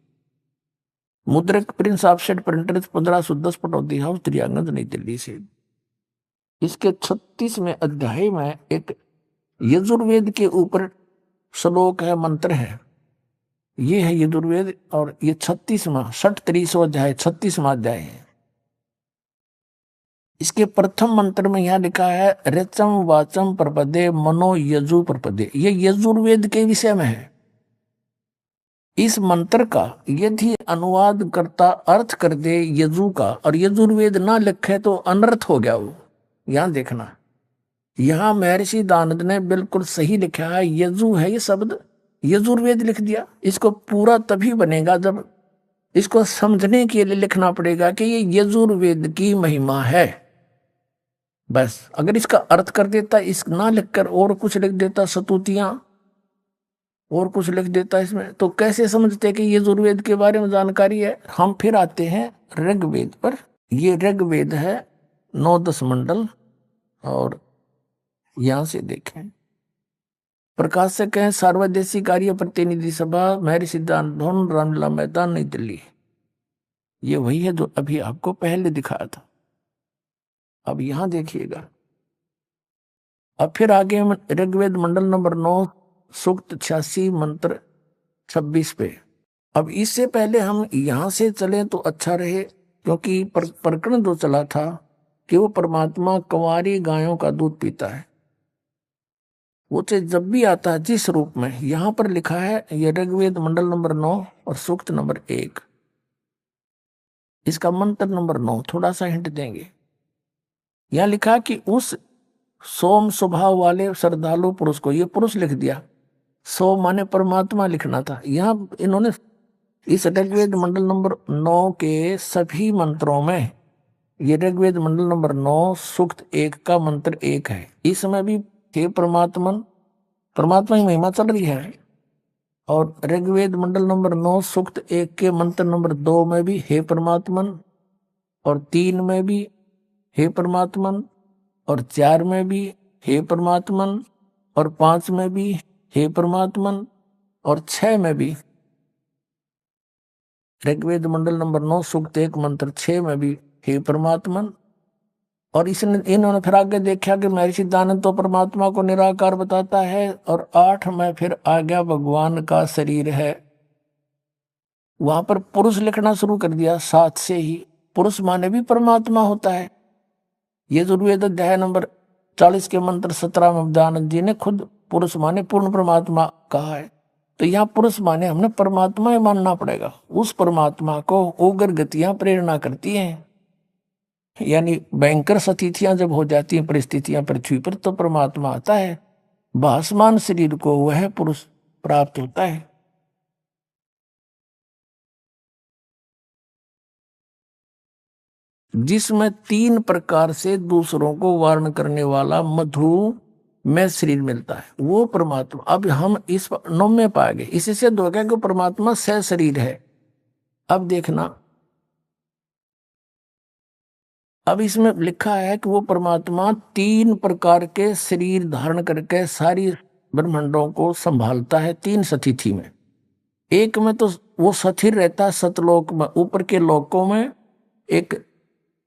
मुद्रक prince offset printers 1510 Pataudi house त्रियागंज नई दिल्ली से। इसके 36वें अध्याय में एक यजुर्वेद के ऊपर श्लोक है, मंत्र है। ये है यजुर्वेद और ये 36वां 33वां अध्याय 36वां अध्याय है। इसके प्रथम मंत्र में यहां लिखा है ऋचम वाचम प्रपदे मनो यजु प्रपदे। ये यजुर्वेद के विषय में है। इस मंत्र का यदि अनुवाद करता अर्थ कर दे यजु का और यजुर्वेद ना लिखे तो अनर्थ हो गया वो। यहां देखना, यहां महर्षि दानंद ने बिल्कुल सही लिखा है, यजु है ये शब्द, यजुर्वेद लिख दिया। इसको पूरा तभी बनेगा जब इसको समझने के लिए लिखना पड़ेगा कि ये यजुर्वेद की महिमा है। बस अगर इसका अर्थ कर देता, इस ना लिखकर और कुछ लिख देता, स्तुतियां और कुछ लिख देता इसमें, तो कैसे समझते कि यजुर्वेद के बारे में जानकारी है। हम फिर आते हैं ऋग्वेद पर। ये ऋग्वेद है 9-10 मंडल और यहां से देखें। प्रकाशक है सार्वदेशी कार्य प्रतिनिधि सभा महर्षि दानंद भवन रामलीला मैदान नई दिल्ली। ये वही है जो अभी आपको पहले दिखाया था। अब यहां देखिएगा, अब फिर आगे ऋग्वेद मंडल नंबर 9 सूक्त 86 मंत्र 26 पे। अब इससे पहले हम यहां से चलें तो अच्छा रहे, क्योंकि प्रकरण जो चला था कि वो परमात्मा कुंवारी गायों का दूध पीता है। वो चाहे जब भी आता है जिस रूप में, यहां पर लिखा है ये ऋग्वेद मंडल नंबर 9 और सूक्त नंबर 1, इसका मंत्र नंबर 9 थोड़ा सा हिंट देंगे। यहां लिखा कि उस सोम स्वभाव वाले श्रद्धालु पुरुष को, ये पुरुष लिख दिया, सोम माने परमात्मा लिखना था। यहां इन्होंने इस ऋग्वेद मंडल नंबर 9 के सभी मंत्रों में, ये ऋग्वेद मंडल नंबर 9 सूक्त 1 का मंत्र 1 है। इसमें भी हे परमात्मा की महिमा चल रही है। और ऋग्वेद मंडल नंबर 9 सूक्त 1 के मंत्र नंबर 2 में भी हे परमात्मा, और 3 में भी हे परमात्मा, और 4 में भी हे परमात्मा, और 5 में भी हे परमात्मा, और 6 में भी। ऋग्वेद मंडल नंबर 9 सूक्त 1 मंत्र 6 में भी हे परमात्मा। और इन्होंने फिर आगे देखा कि महर्षि दानंद तो परमात्मा को निराकार बताता है, और 8 में फिर आ गया भगवान का शरीर है। वहां पर पुरुष लिखना शुरू कर दिया 7 से ही। पुरुष माने भी परमात्मा होता है। यजुर्वेद अध्याय नंबर 40 के मंत्र 17 में दयानंद जी ने खुद पुरुष माने पूर्ण परमात्मा कहा है। तो यहाँ पुरुष माने हमने परमात्मा ही मानना पड़ेगा। उस परमात्मा को उग्र गतियां प्रेरणा करती हैं, यानी भयंकर स्थितियां जब हो जाती हैं परिस्थितियां पृथ्वी पर, तो परमात्मा आता है, भासमान शरीर को वह पुरुष प्राप्त होता है। जिसमें 3 प्रकार से दूसरों को वारण करने वाला मधु में शरीर मिलता है, वो परमात्मा। अब हम इस 9 में पा गए, इससे सिद्ध हो गया कि परमात्मा सह शरीर है। अब देखना, अब इसमें लिखा है कि वो परमात्मा 3 प्रकार के शरीर धारण करके सारी ब्रह्मांडों को संभालता है 3 स्थिति में। एक में तो वो स्थिर रहता है सतलोक में, ऊपर के लोकों में एक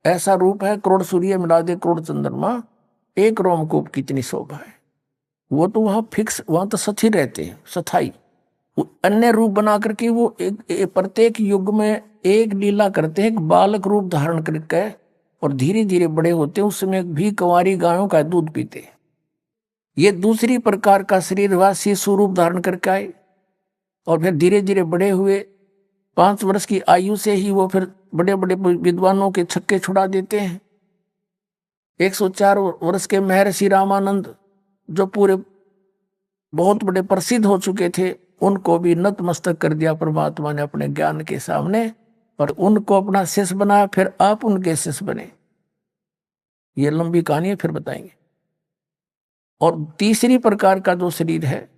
ऐसा रूप है, करोड़ सूर्य मिला दे करोड़ चंद्रमा, एक रोमकूप कितनी शोभा है। वो तो वहां फिक्स, वहां तो स्थिर रहते हैं, स्थाई। अन्य रूप बना करके वो प्रत्येक युग में एक लीला करते हैं, एक बालक रूप धारण करके, और धीरे धीरे बड़े होते हैं। उसमें भी कुंवारी गायों का दूध पीते हैं। ये दूसरी प्रकार का शरीर हुआ, शिशु रूप धारण करके आए, और फिर धीरे धीरे बड़े हुए। 5 वर्ष की आयु से ही वो फिर बड़े बड़े विद्वानों के छक्के छुड़ा देते हैं। 104 वर्ष के महर्षि रामानंद, जो पूरे बहुत बड़े प्रसिद्ध हो चुके थे, उनको भी नतमस्तक कर दिया परमात्मा ने अपने ज्ञान के सामने, और उनको अपना शिष्य बनाया। फिर आप उनके शिष्य बने। ये लंबी कहानी है, फिर बताएंगे। और तीसरी प्रकार का जो शरीर है,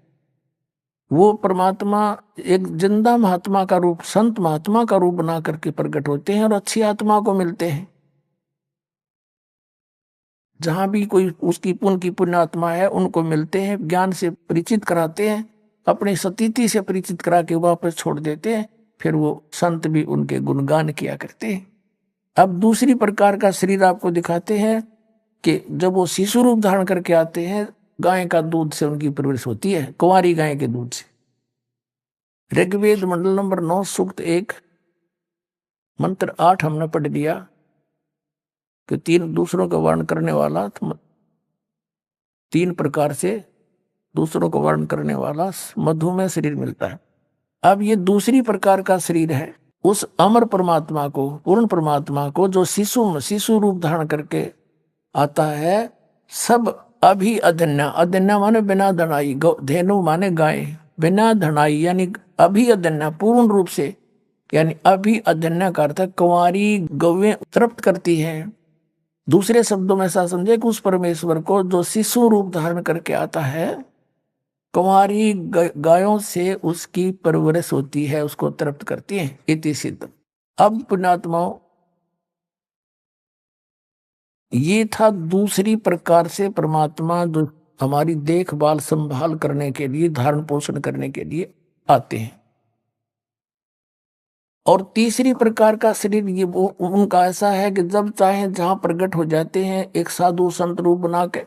वो परमात्मा एक जिंदा महात्मा का रूप, संत महात्मा का रूप बना करके प्रकट होते हैं और अच्छी आत्मा को मिलते हैं। जहां भी कोई उसकी पुण्य आत्मा है, उनको मिलते हैं, ज्ञान से परिचित कराते हैं, अपनी स्थिति से परिचित करा के वापस छोड़ देते हैं। फिर वो संत भी उनके गुणगान किया करते हैं। अब दूसरी प्रकार का शरीर आपको दिखाते हैं कि जब वो शिशु रूप धारण करके आते हैं, गाय का दूध से उनकी परवरिश होती है, कुंवारी गाय के दूध से। ऋग्वेद मंडल नंबर 9 सूक्त 1 मंत्र 8 हमने पढ़ लिया कि 3 दूसरों का वर्ण करने वाला, 3 प्रकार से दूसरों को वर्ण करने वाला मधु में शरीर मिलता है। अब ये दूसरी प्रकार का शरीर है उस अमर परमात्मा को, पूर्ण परमात्मा को, जो शिशु रूप धारण करके आता है। सब अभी अधन्या, अधन्या माने बिना धनाई, धेनु माने गाय, बिना धनाई यानी अभी अधन्या, पूर्ण रूप से, यानी अभी अधन्या का अर्थ कुंवारी गौवें तृप्त करती हैं। दूसरे शब्दों में ऐसा समझे कि उस परमेश्वर को जो शिशु रूप धारण करके आता है, कुंवारी गायों से उसकी परवरिश होती है, उसको तृप्त करती है। इति सिद्ध। अब पुण्यात्माओं, ये था दूसरी प्रकार से परमात्मा जो हमारी देखभाल संभाल करने के लिए, धारण पोषण करने के लिए आते हैं। और तीसरी प्रकार का शरीर ये वो उनका ऐसा है कि जब चाहे जहां प्रकट हो जाते हैं, एक साधु संत रूप बना के,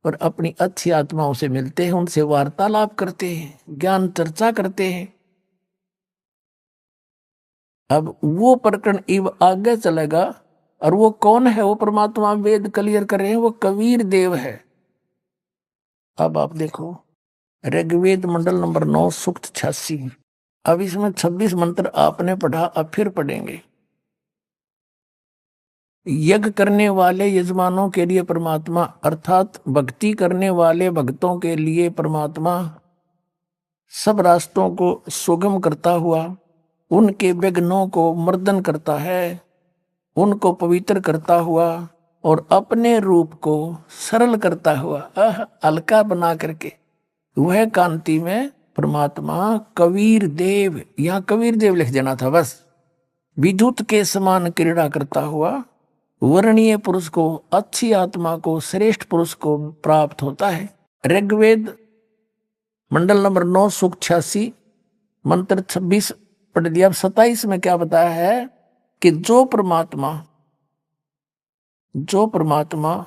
और अपनी अच्छी आत्माओं से मिलते हैं, उनसे वार्तालाप करते हैं, ज्ञान चर्चा करते हैं। अब वो प्रकरण इव आगे चलेगा, और वो कौन है? वो परमात्मा वेद क्लियर कर रहे हैं, वो कबीर देव है। अब आप देखो ऋग्वेद मंडल नंबर 9 सूक्त 86। अब इसमें 26 मंत्र आपने पढ़ा, अब फिर पढ़ेंगे। यज्ञ करने वाले यजमानों के लिए परमात्मा, अर्थात भक्ति करने वाले भक्तों के लिए परमात्मा सब रास्तों को सुगम करता हुआ उनके विघ्नों को मर्दन करता है, उनको पवित्र करता हुआ और अपने रूप को सरल करता हुआ, हल्का बना करके, वह कांति में परमात्मा कबीर देव, यहां कबीर देव लिख देना था बस, विद्युत के समान क्रीड़ा करता हुआ वर्णीय पुरुष को, अच्छी आत्मा को, श्रेष्ठ पुरुष को प्राप्त होता है। ऋग्वेद मंडल नंबर 9 सूक्त 86 मंत्र 26 पढ़ दिया। अब 27 में क्या बताया है कि जो परमात्मा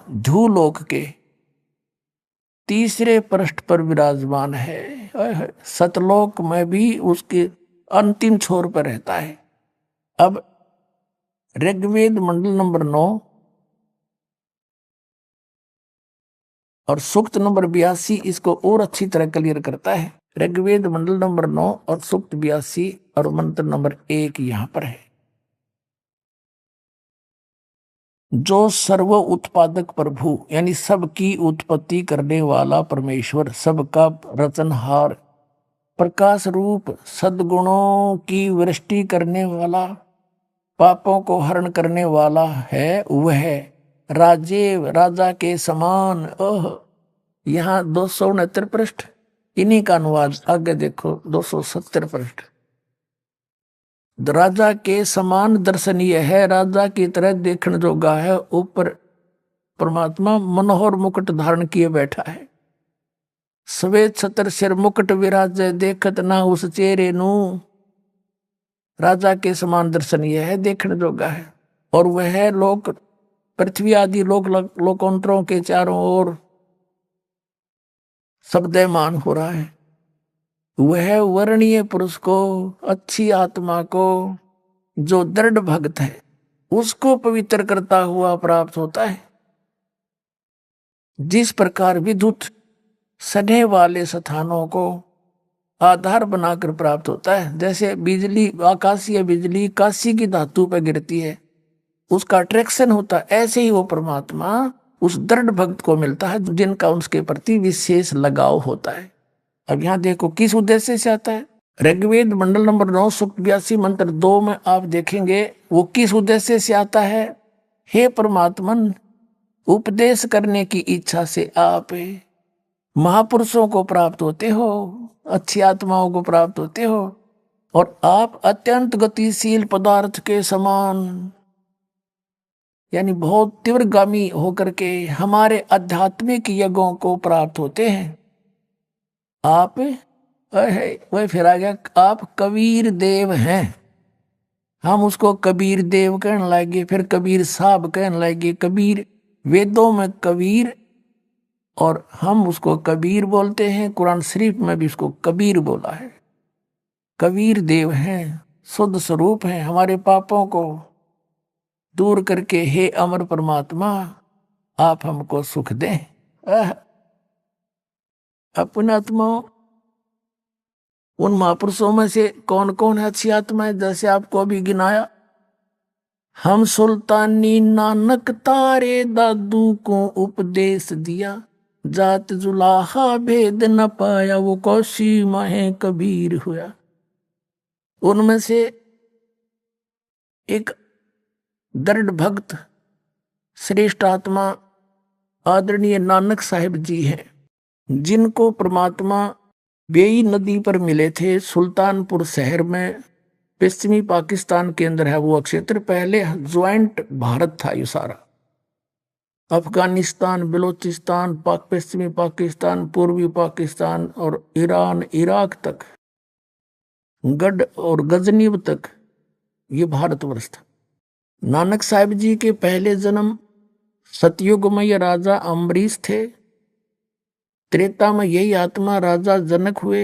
ध्रुवलोक के तीसरे पृष्ठ पर विराजमान है, सतलोक में भी उसके अंतिम छोर पर रहता है। अब ऋग्वेद मंडल नंबर 9 और सूक्त नंबर 82 इसको और अच्छी तरह क्लियर करता है। ऋग्वेद मंडल नंबर 9 और सूक्त 82 और मंत्र नंबर 1 यहां पर है। जो सर्व उत्पादक प्रभु यानी सबकी उत्पत्ति करने वाला परमेश्वर, सबका रचनहार, प्रकाश रूप, सद्गुणों की वृष्टि करने वाला, पापों को हरण करने वाला है, वह राजेव राजा के समान। ओह, यहाँ 269 पृष्ठ इन्हीं का अनुवाद, आगे देखो 270 पृष्ठ। राजा के समान दर्शनीय है, राजा की तरह देखने जोगा है। ऊपर परमात्मा मनोहर मुकुट धारण किए बैठा है। श्वेत छत्र सिर मुकुट विराजे, देखत ना उस चेहरे नू। राजा के समान दर्शनीय है, देखने जोगा है। और वह लोक पृथ्वी आदि लोकांतरों के चारों ओर शब्दमान हो रहा है। वह वर्णीय पुरुष को, अच्छी आत्मा को, जो दृढ़ भक्त है उसको पवित्र करता हुआ प्राप्त होता है। जिस प्रकार विद्युत सने वाले स्थानों को आधार बनाकर प्राप्त होता है, जैसे बिजली, आकाशीय बिजली काशी की धातु पर गिरती है, उसका अट्रैक्शन होता है, ऐसे ही वो परमात्मा उस दृढ़ भक्त को मिलता है जिनका उसके प्रति विशेष लगाव होता है। अब यहां देखो किस उद्देश्य से आता है। ऋग्वेद मंडल नंबर 9 सूक्त 82 मंत्र 2 में आप देखेंगे वो किस उद्देश्य से आता है। हे परमात्मन, उपदेश करने की इच्छा से आप महापुरुषों को प्राप्त होते हो, अच्छी आत्माओं को प्राप्त होते हो, और आप अत्यंत गतिशील पदार्थ के समान यानी बहुत तीव्रगामी होकर के हमारे आध्यात्मिक यज्ञों को प्राप्त होते हैं। आप वह फिर आ गया, आप कबीर देव हैं। हम उसको कबीर देव कहने लगे, फिर कबीर साहब कहने लगे। कबीर वेदों में कबीर, और हम उसको कबीर बोलते हैं। कुरान शरीफ में भी उसको कबीर बोला है। कबीर देव हैं, शुद्ध स्वरूप हैं, हमारे पापों को दूर करके हे अमर परमात्मा आप हमको सुख दें। अपनी आत्माओं, उन महापुरुषों में से कौन कौन है अच्छी आत्माएं, जैसे आपको अभी गिनाया। हम सुल्तानी नानक तारे दादू को उपदेश दिया, जात जुलाहा भेद न पाया, वो कौशी माहे कबीर हुआ। उनमें से एक दृढ़ भक्त श्रेष्ठ आत्मा आदरणीय नानक साहिब जी हैं, जिनको परमात्मा बेई नदी पर मिले थे। सुल्तानपुर शहर में, पश्चिमी पाकिस्तान के अंदर है वो क्षेत्र। पहले ज्वाइंट भारत था ये सारा, अफगानिस्तान, बलूचिस्तान, पश्चिमी पाकिस्तान, पूर्वी पाकिस्तान और ईरान, इराक तक, गढ़ और गजनीब तक ये भारतवर्ष था। नानक साहिब जी के पहले जन्म सतयुग में ये राजा अम्बरीश थे। त्रेता में यही आत्मा राजा जनक हुए,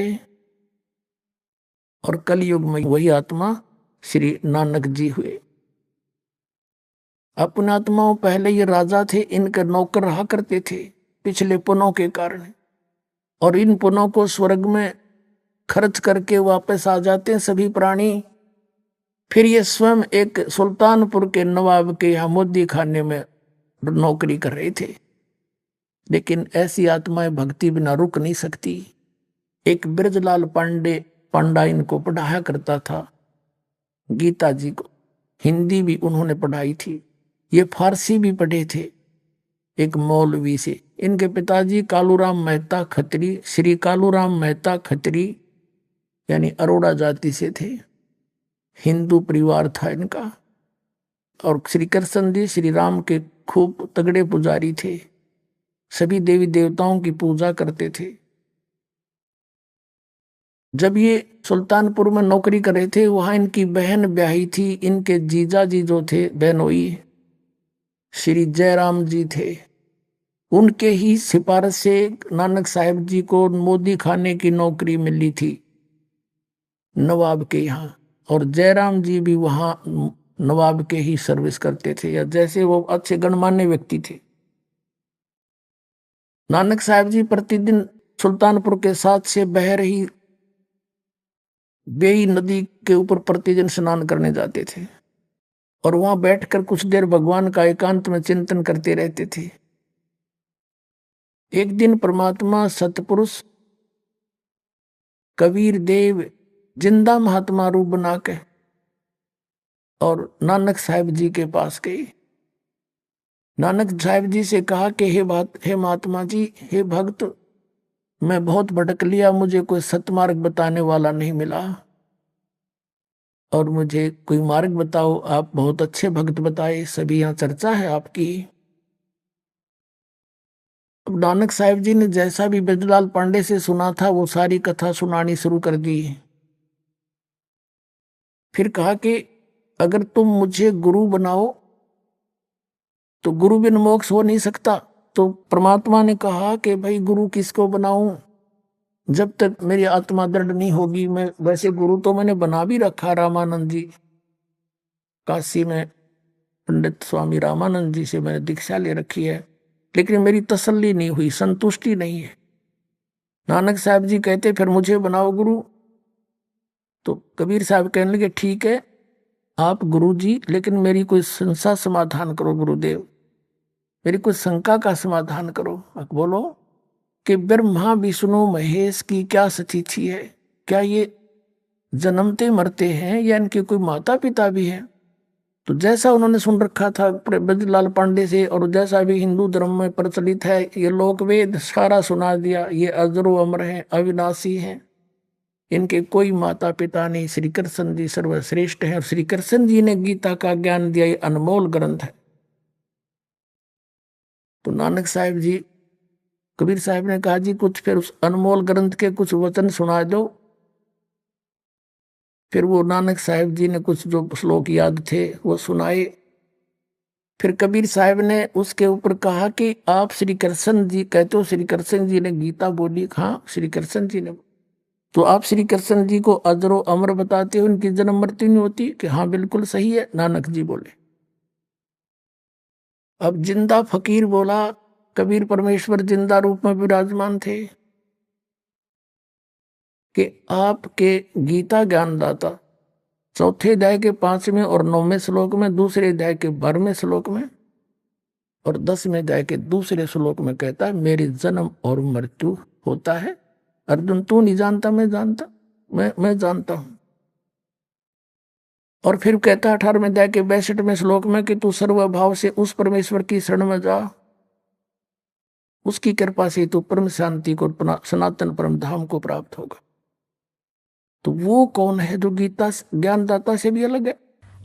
और कलयुग में वही आत्मा श्री नानक जी हुए। अपने आत्माओं पहले ये राजा थे, इनके नौकर रहा करते थे पिछले पुनों के कारण, और इन पुनों को स्वर्ग में खर्च करके वापस आ जाते हैं सभी प्राणी। फिर ये स्वयं एक सुल्तानपुर के नवाब के यहाँ मोदी खाने में नौकरी कर रहे थे। लेकिन ऐसी आत्माएं भक्ति बिना रुक नहीं सकती। एक ब्रजलाल पांडा इनको पढ़ाया करता था, गीता जी को हिंदी भी उन्होंने पढ़ाई थी, ये फारसी भी पढ़े थे एक मौलवी से। इनके पिताजी कालूराम मेहता खत्री, श्री कालूराम मेहता खत्री यानी अरोड़ा जाति से थे, हिंदू परिवार था इनका। और श्री कृष्ण जी श्री राम के खूब तगड़े पुजारी थे, सभी देवी देवताओं की पूजा करते थे। जब ये सुल्तानपुर में नौकरी कर रहे थे, वहां इनकी बहन ब्याही थी। इनके जीजा जी जो थे बहनोई श्री जयराम जी थे, उनके ही सिफारिश से नानक साहिब जी को मोदी खाने की नौकरी मिली थी नवाब के यहाँ, और जयराम जी भी वहां नवाब के ही सर्विस करते थे, या जैसे वो अच्छे गणमान्य व्यक्ति थे। नानक साहब जी प्रतिदिन सुल्तानपुर के साथ से बह रही बेई नदी के ऊपर प्रतिदिन स्नान करने जाते थे और वहां बैठकर कुछ देर भगवान का एकांत में चिंतन करते रहते थे। एक दिन परमात्मा सतपुरुष कबीर देव जिंदा महात्मा रूप बना के और नानक साहब जी के पास गए। नानक साहब जी से कहा कि हे महात्मा जी, हे भक्त, मैं बहुत भटक लिया, मुझे कोई सतमार्ग बताने वाला नहीं मिला और मुझे कोई मार्ग बताओ। आप बहुत अच्छे भक्त बताए, सभी यहाँ चर्चा है आपकी। अब नानक साहब जी ने जैसा भी ब्रजलाल पांडे से सुना था वो सारी कथा सुनानी शुरू कर दी। फिर कहा कि अगर तुम मुझे गुरु बनाओ तो गुरु बिन मोक्ष हो नहीं सकता। तो परमात्मा ने कहा कि भाई गुरु किसको बनाऊं, जब तक मेरी आत्मा दृढ़ नहीं होगी। मैं वैसे गुरु तो मैंने बना भी रखा, रामानंद जी, काशी में पंडित स्वामी रामानंद जी से मैंने दीक्षा ले रखी है, लेकिन मेरी तसल्ली नहीं हुई, संतुष्टि नहीं है। नानक साहब जी कहते फिर मुझे बनाओ गुरु। तो कबीर साहब कहने लगे ठीक है आप गुरु जी, लेकिन मेरी कोई संशय समाधान करो गुरुदेव, मेरी कोई शंका का समाधान करो। बोलो कि ब्रह्मा विष्णु महेश की क्या सतीथि है, क्या ये जन्मते मरते हैं या इनके कोई माता पिता भी हैं? तो जैसा उन्होंने सुन रखा था ब्रजलाल पांडे से और जैसा भी हिंदू धर्म में प्रचलित है, ये लोक वेद सारा सुना दिया। ये अजरो अमर हैं, अविनाशी हैं, इनके कोई माता पिता नहीं, श्री कृष्ण जी सर्वश्रेष्ठ हैं और श्री कृष्ण जी ने गीता का ज्ञान दिया, ये अनमोल ग्रंथ है। तो नानक साहब जी, कबीर साहब ने कहा जी कुछ फिर उस अनमोल ग्रंथ के कुछ वचन सुना दो। फिर वो नानक साहब जी ने कुछ जो श्लोक याद थे वो सुनाए। फिर कबीर साहब ने उसके ऊपर कहा कि आप श्री कृष्ण जी कहते हो, श्री कृष्ण जी ने गीता बोली। हाँ श्री कृष्ण जी ने। तो आप श्री कृष्ण जी को अजरो अमर बताते हो, उनकी जन्म मृत्यु नहीं होती? कि हाँ बिल्कुल सही है, नानक जी बोले। अब जिंदा फकीर बोला, कबीर परमेश्वर जिंदा रूप में विराजमान थे कि आपके गीता ज्ञानदाता चौथे अध्याय के 5वें और 9वें श्लोक में, दूसरे अध्याय के 12वें श्लोक में और 10वें अध्याय के दूसरे श्लोक में कहता है मेरे जन्म और मृत्यु होता है। अर्जुन तू नहीं जानता, मैं जानता, मैं जानता हूं। और फिर कहता है 18वें अध्याय के 62वें श्लोक में कि तू सर्वभाव से उस परमेश्वर की शरण में जा, उसकी कृपा से तू परम शांति को, सनातन परम धाम को प्राप्त होगा। तो वो कौन है जो गीता ज्ञानदाता से भी अलग है?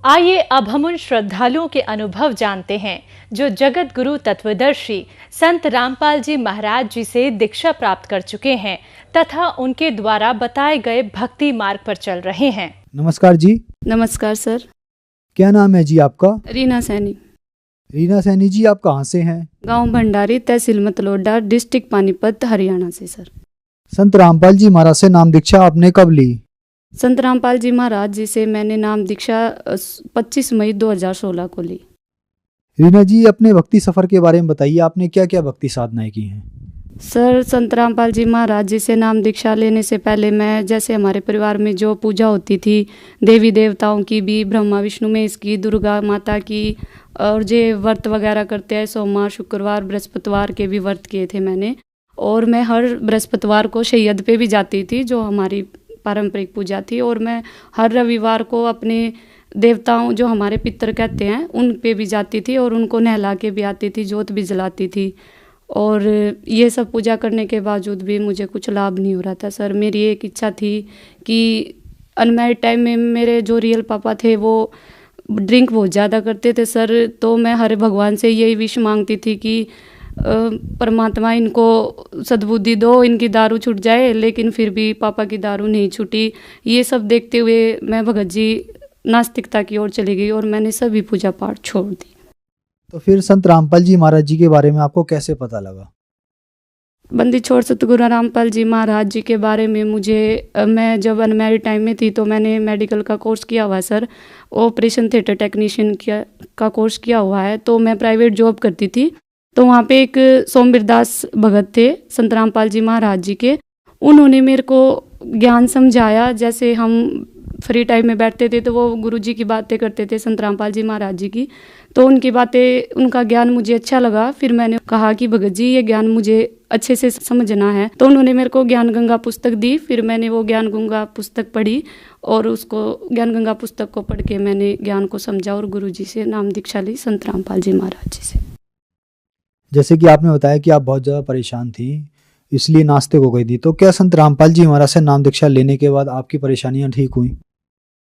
आइए अब हम उन श्रद्धालुओं के अनुभव जानते हैं जो जगत गुरु तत्वदर्शी संत रामपाल जी महाराज जी से दीक्षा प्राप्त कर चुके हैं तथा उनके द्वारा बताए गए भक्ति मार्ग पर चल रहे हैं। नमस्कार जी। नमस्कार सर। क्या नाम है जी आपका? रीना सैनी। रीना सैनी जी, आप कहाँ से हैं? गांव भंडारी, तहसील मतलोडा, डिस्ट्रिक्ट पानीपत, हरियाणा से सर। संत रामपाल जी महाराज से नाम दीक्षा आपने कब ली? संत रामपाल जी महाराज जी से मैंने नाम दीक्षा 25 मई 2016 को ली। रीना जी, अपने भक्ति सफर के बारे में बताइए, आपने क्या क्या भक्ति साधनाएं की हैं? सर, संत रामपाल जी महाराज जी से नाम दीक्षा लेने से पहले मैं, जैसे हमारे परिवार में जो पूजा होती थी देवी देवताओं की भी, ब्रह्मा विष्णु महेश की, दुर्गा माता की, और जो व्रत वगैरह करते हैं सोमवार शुक्रवार बृहस्पतिवार के भी व्रत किए थे मैंने। और मैं हर बृहस्पतिवार को शैयद पे भी जाती थी जो हमारी पारंपरिक पूजा थी। और मैं हर रविवार को अपने देवताओं जो हमारे पितर कहते हैं उन पे भी जाती थी और उनको नहला के भी आती थी, जोत भी जलाती थी। और ये सब पूजा करने के बावजूद भी मुझे कुछ लाभ नहीं हो रहा था सर। मेरी एक इच्छा थी कि अनमैरिड टाइम में मेरे जो रियल पापा थे वो ड्रिंक बहुत ज़्यादा करते थे सर, तो मैं हर भगवान से यही विश मांगती थी कि परमात्मा इनको सद्बुद्धि दो, इनकी दारू छूट जाए, लेकिन फिर भी पापा की दारू नहीं छूटी। ये सब देखते हुए मैं भगत जी नास्तिकता की ओर चली गई और मैंने सभी पूजा पाठ छोड़ दी। तो फिर संत रामपाल जी महाराज जी के बारे में आपको कैसे पता लगा? बंदी छोड़ सतगुरु रामपाल जी महाराज जी के बारे में मैं जब अनमैरिड टाइम में थी तो मैंने मेडिकल का कोर्स किया हुआ है सर, ऑपरेशन थिएटर टेक्नीशियन का कोर्स किया हुआ है। तो मैं प्राइवेट जॉब करती थी तो वहाँ पे एक सोमवीरदास भगत थे संत रामपाल जी महाराज जी के, उन्होंने मेरे को ज्ञान समझाया। जैसे हम फ्री टाइम में बैठते थे तो वो गुरु जी की बातें करते थे, संत रामपाल जी महाराज जी की, तो उनकी बातें, उनका ज्ञान मुझे अच्छा लगा। फिर मैंने कहा कि भगत जी ये ज्ञान मुझे अच्छे से समझना है, तो उन्होंने मेरे को ज्ञान गंगा पुस्तक दी। फिर मैंने वो ज्ञान गंगा पुस्तक पढ़ी और उसको ज्ञान गंगा पुस्तक को पढ़ के मैंने ज्ञान को समझा और गुरु जी से नाम दीक्षा ली, संत रामपाल जी महाराज जी से। जैसे कि आपने बताया कि आप बहुत ज़्यादा परेशान थी, इसलिए नास्तिक हो गई थी, तो क्या संत रामपाल जी महाराज से नाम दीक्षा लेने के बाद आपकी परेशानियां ठीक हुई?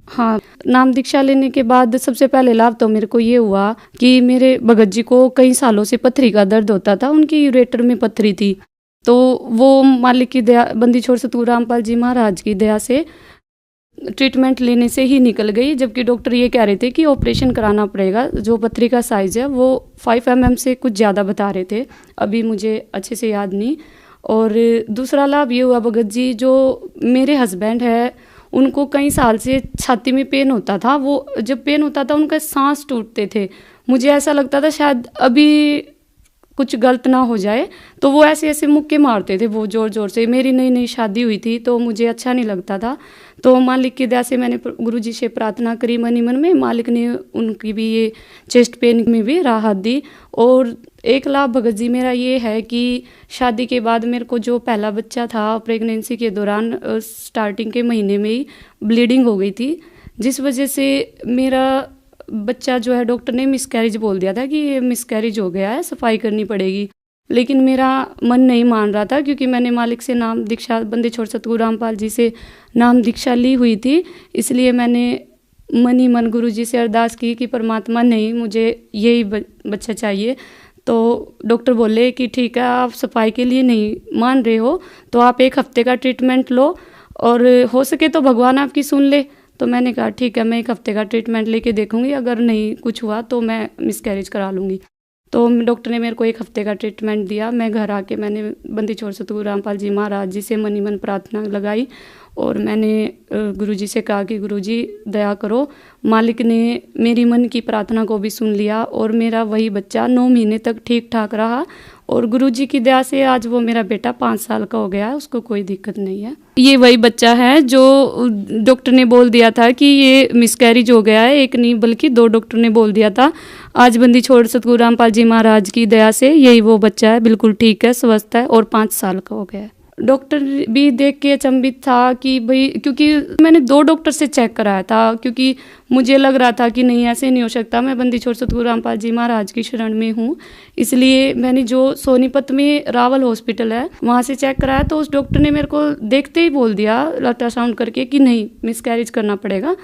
हाँ, नाम दीक्षा लेने के बाद सबसे पहले लाभ तो मेरे को ये हुआ कि मेरे भगत जी को कई सालों से पथरी का दर्द होता था, उनकी यूरेटर में पथरी थी। तो वो मालिक की दया, बंदी छोड़ सतगुरु रामपाल जी महाराज की दया से ट्रीटमेंट लेने से ही निकल गई। जबकि डॉक्टर ये कह रहे थे कि ऑपरेशन कराना पड़ेगा, जो पथरी का साइज़ है वो 5 mm से कुछ ज़्यादा बता रहे थे, अभी मुझे अच्छे से याद नहीं। और दूसरा लाभ ये हुआ, भगत जी जो मेरे हस्बैंड है उनको कई साल से छाती में पेन होता था। वो जब पेन होता था उनका सांस टूटते थे, मुझे ऐसा लगता था शायद अभी कुछ गलत ना हो जाए, तो वो ऐसे ऐसे मुक्के मारते थे वो ज़ोर ज़ोर से। मेरी नई नई शादी हुई थी तो मुझे अच्छा नहीं लगता था, तो मालिक की दया से मैंने गुरु जी से प्रार्थना करी मन ही मन में, मालिक ने उनकी भी ये चेस्ट पेन में भी राहत दी। और एक लाभ भगत जी मेरा ये है कि शादी के बाद मेरे को जो पहला बच्चा था, प्रेगनेंसी के दौरान स्टार्टिंग के महीने में ही ब्लीडिंग हो गई थी, जिस वजह से मेरा बच्चा जो है डॉक्टर ने मिसकैरेज बोल दिया था कि ये मिसकैरेज हो गया है, सफाई करनी पड़ेगी। लेकिन मेरा मन नहीं मान रहा था, क्योंकि मैंने मालिक से नाम दीक्षा, बंदी छोड़ सतगुरु रामपाल जी से नाम दीक्षा ली हुई थी, इसलिए मैंने मन ही मन गुरु जी से अरदास की कि परमात्मा नहीं, मुझे यही बच्चा चाहिए। तो डॉक्टर बोले कि ठीक है, आप सफाई के लिए नहीं मान रहे हो तो आप 1 हफ्ते का ट्रीटमेंट लो और हो सके तो भगवान आपकी सुन ले। तो मैंने कहा ठीक है, मैं 1 हफ्ते का ट्रीटमेंट लेके देखूंगी, अगर नहीं कुछ हुआ तो मैं मिसकैरेज करा लूँगी। तो डॉक्टर ने मेरे को 1 हफ्ते का ट्रीटमेंट दिया। मैं घर आके मैंने बंदी छोड़ सतगुरु रामपाल जी महाराज जी से मन ही मन प्रार्थना लगाई और मैंने गुरु जी से कहा कि गुरु जी दया करो। मालिक ने मेरी मन की प्रार्थना को भी सुन लिया और मेरा वही बच्चा 9 महीने तक ठीक ठाक रहा और गुरु जी की दया से आज वो मेरा बेटा 5 साल का हो गया है, उसको कोई दिक्कत नहीं है। ये वही बच्चा है जो डॉक्टर ने बोल दिया था कि ये मिसकैरेज हो गया है, एक नहीं बल्कि 2 डॉक्टर ने बोल दिया था। आज बंदी छोड़ सतगुरु रामपाल जी महाराज की दया से यही वो बच्चा है, बिल्कुल ठीक है, स्वस्थ है और 5 साल का हो गया है। डॉक्टर भी देख के अचंभित था कि भाई, क्योंकि मैंने 2 डॉक्टर से चेक कराया था, क्योंकि मुझे लग रहा था कि नहीं ऐसे नहीं हो सकता, मैं बंदी छोड़ सतगुरु रामपाल जी महाराज की शरण में हूँ। इसलिए मैंने जो सोनीपत में रावल हॉस्पिटल है वहाँ से चेक कराया, तो उस डॉक्टर ने मेरे को देखते ही बोल दिया अल्ट्रासाउंड करके कि नहीं, मिसकैरेज करना पड़ेगा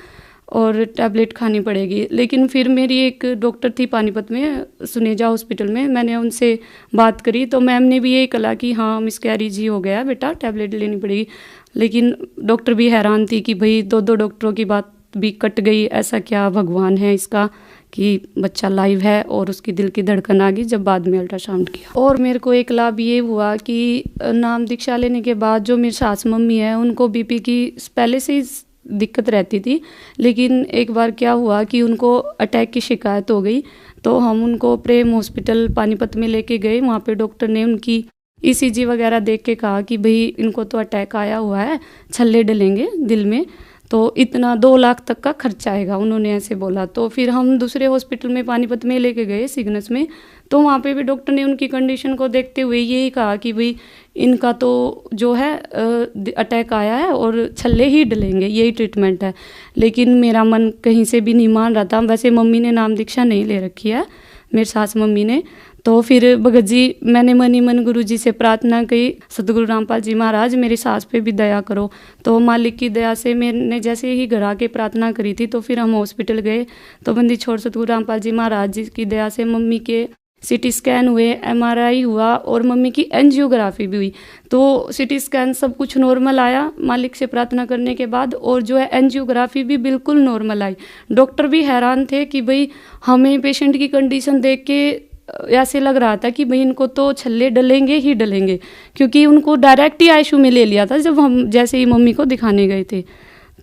और टैबलेट खानी पड़ेगी। लेकिन फिर मेरी एक डॉक्टर थी पानीपत में, सुनेजा हॉस्पिटल में, मैंने उनसे बात करी तो मैम ने भी यही कहा कि हाँ मिसकैरेज ही हो गया बेटा, टैबलेट लेनी पड़ेगी। लेकिन डॉक्टर भी हैरान थी कि भाई 2 डॉक्टरों की बात भी कट गई, ऐसा क्या भगवान है इसका कि बच्चा लाइव है और उसकी दिल की धड़कन आ गई जब बाद में अल्ट्रासाउंड किया। और मेरे को एक लाभ ये हुआ कि नाम दीक्षा लेने के बाद जो मेरी सास मम्मी है उनको बीपी की पहले से ही दिक्कत रहती थी, लेकिन एक बार क्या हुआ कि उनको अटैक की शिकायत हो गई, तो हम उनको प्रेम हॉस्पिटल पानीपत में लेके गए। वहाँ पे डॉक्टर ने उनकी ECG वगैरह देख के कहा कि भाई इनको तो अटैक आया हुआ है, छल्ले डलेंगे दिल में, तो इतना 2 लाख तक का खर्चा आएगा, उन्होंने ऐसे बोला। तो फिर हम दूसरे हॉस्पिटल में पानीपत में लेके गए सिग्नस में, तो वहाँ पे भी डॉक्टर ने उनकी कंडीशन को देखते हुए यही कहा कि भाई इनका तो जो है अटैक आया है और छल्ले ही डलेंगे, यही ट्रीटमेंट है। लेकिन मेरा मन कहीं से भी नहीं मान रहा था। वैसे मम्मी ने नाम दीक्षा नहीं ले रखी है, मेरी सास मम्मी ने। तो फिर भगत जी मैंने मन ही मन गुरु जी से प्रार्थना की, सतगुरु रामपाल जी महाराज मेरी सास पे भी दया करो। तो मालिक की दया से मैंने जैसे ही घर आके प्रार्थना करी थी, तो फिर हम हॉस्पिटल गए, तो बंदी छोड़ सतगुरु रामपाल जी महाराज जी की दया से मम्मी के CT स्कैन हुए, MRI हुआ और मम्मी की एंजियोग्राफी भी हुई। तो CT स्कैन सब कुछ नॉर्मल आया मालिक से प्रार्थना करने के बाद, और जो है एंजियोग्राफी भी बिल्कुल नॉर्मल आई। डॉक्टर भी हैरान थे कि भाई हमें पेशेंट की कंडीशन देख के ऐसे लग रहा था कि भाई इनको तो छल्ले डलेंगे ही डलेंगे, क्योंकि उनको डायरेक्ट ही ICU में ले लिया था जब हम जैसे ही मम्मी को दिखाने गए थे।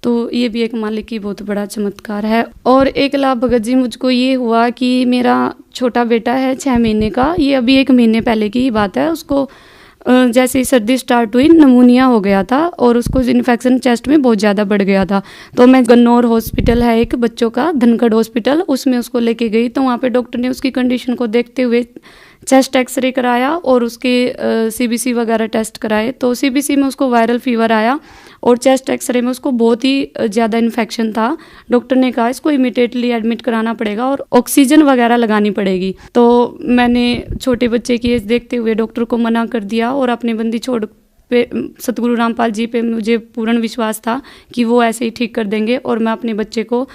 तो ये भी एक मालिक की बहुत बड़ा चमत्कार है। और एक लाभ भगत जी मुझको ये हुआ कि मेरा छोटा बेटा है 6 महीने का, ये अभी 1 महीने पहले की ही बात है, उसको जैसे ही सर्दी स्टार्ट हुई नमूनिया हो गया था और उसको इन्फेक्शन चेस्ट में बहुत ज़्यादा बढ़ गया था। तो मैं गन्नौर हॉस्पिटल है एक बच्चों का, धनखड़ हॉस्पिटल, उसमें उसको लेके गई। तो वहाँ पे डॉक्टर ने उसकी कंडीशन को देखते हुए चेस्ट एक्सरे कराया और उसके सीबीसी वगैरह टेस्ट कराए। तो सीबीसी में उसको वायरल फीवर आया और चेस्ट एक्सरे में उसको बहुत ही ज़्यादा इन्फेक्शन था। डॉक्टर ने कहा इसको इमीडिएटली एडमिट कराना पड़ेगा और ऑक्सीजन वगैरह लगानी पड़ेगी। तो मैंने छोटे बच्चे की एज देखते हुए डॉक्टर को मना कर दिया और अपने बंदी छोड़ पे सतगुरु रामपाल जी पे मुझे पूर्ण विश्वास था कि वो ऐसे ही ठीक कर देंगे। और मैं अपने बच्चे को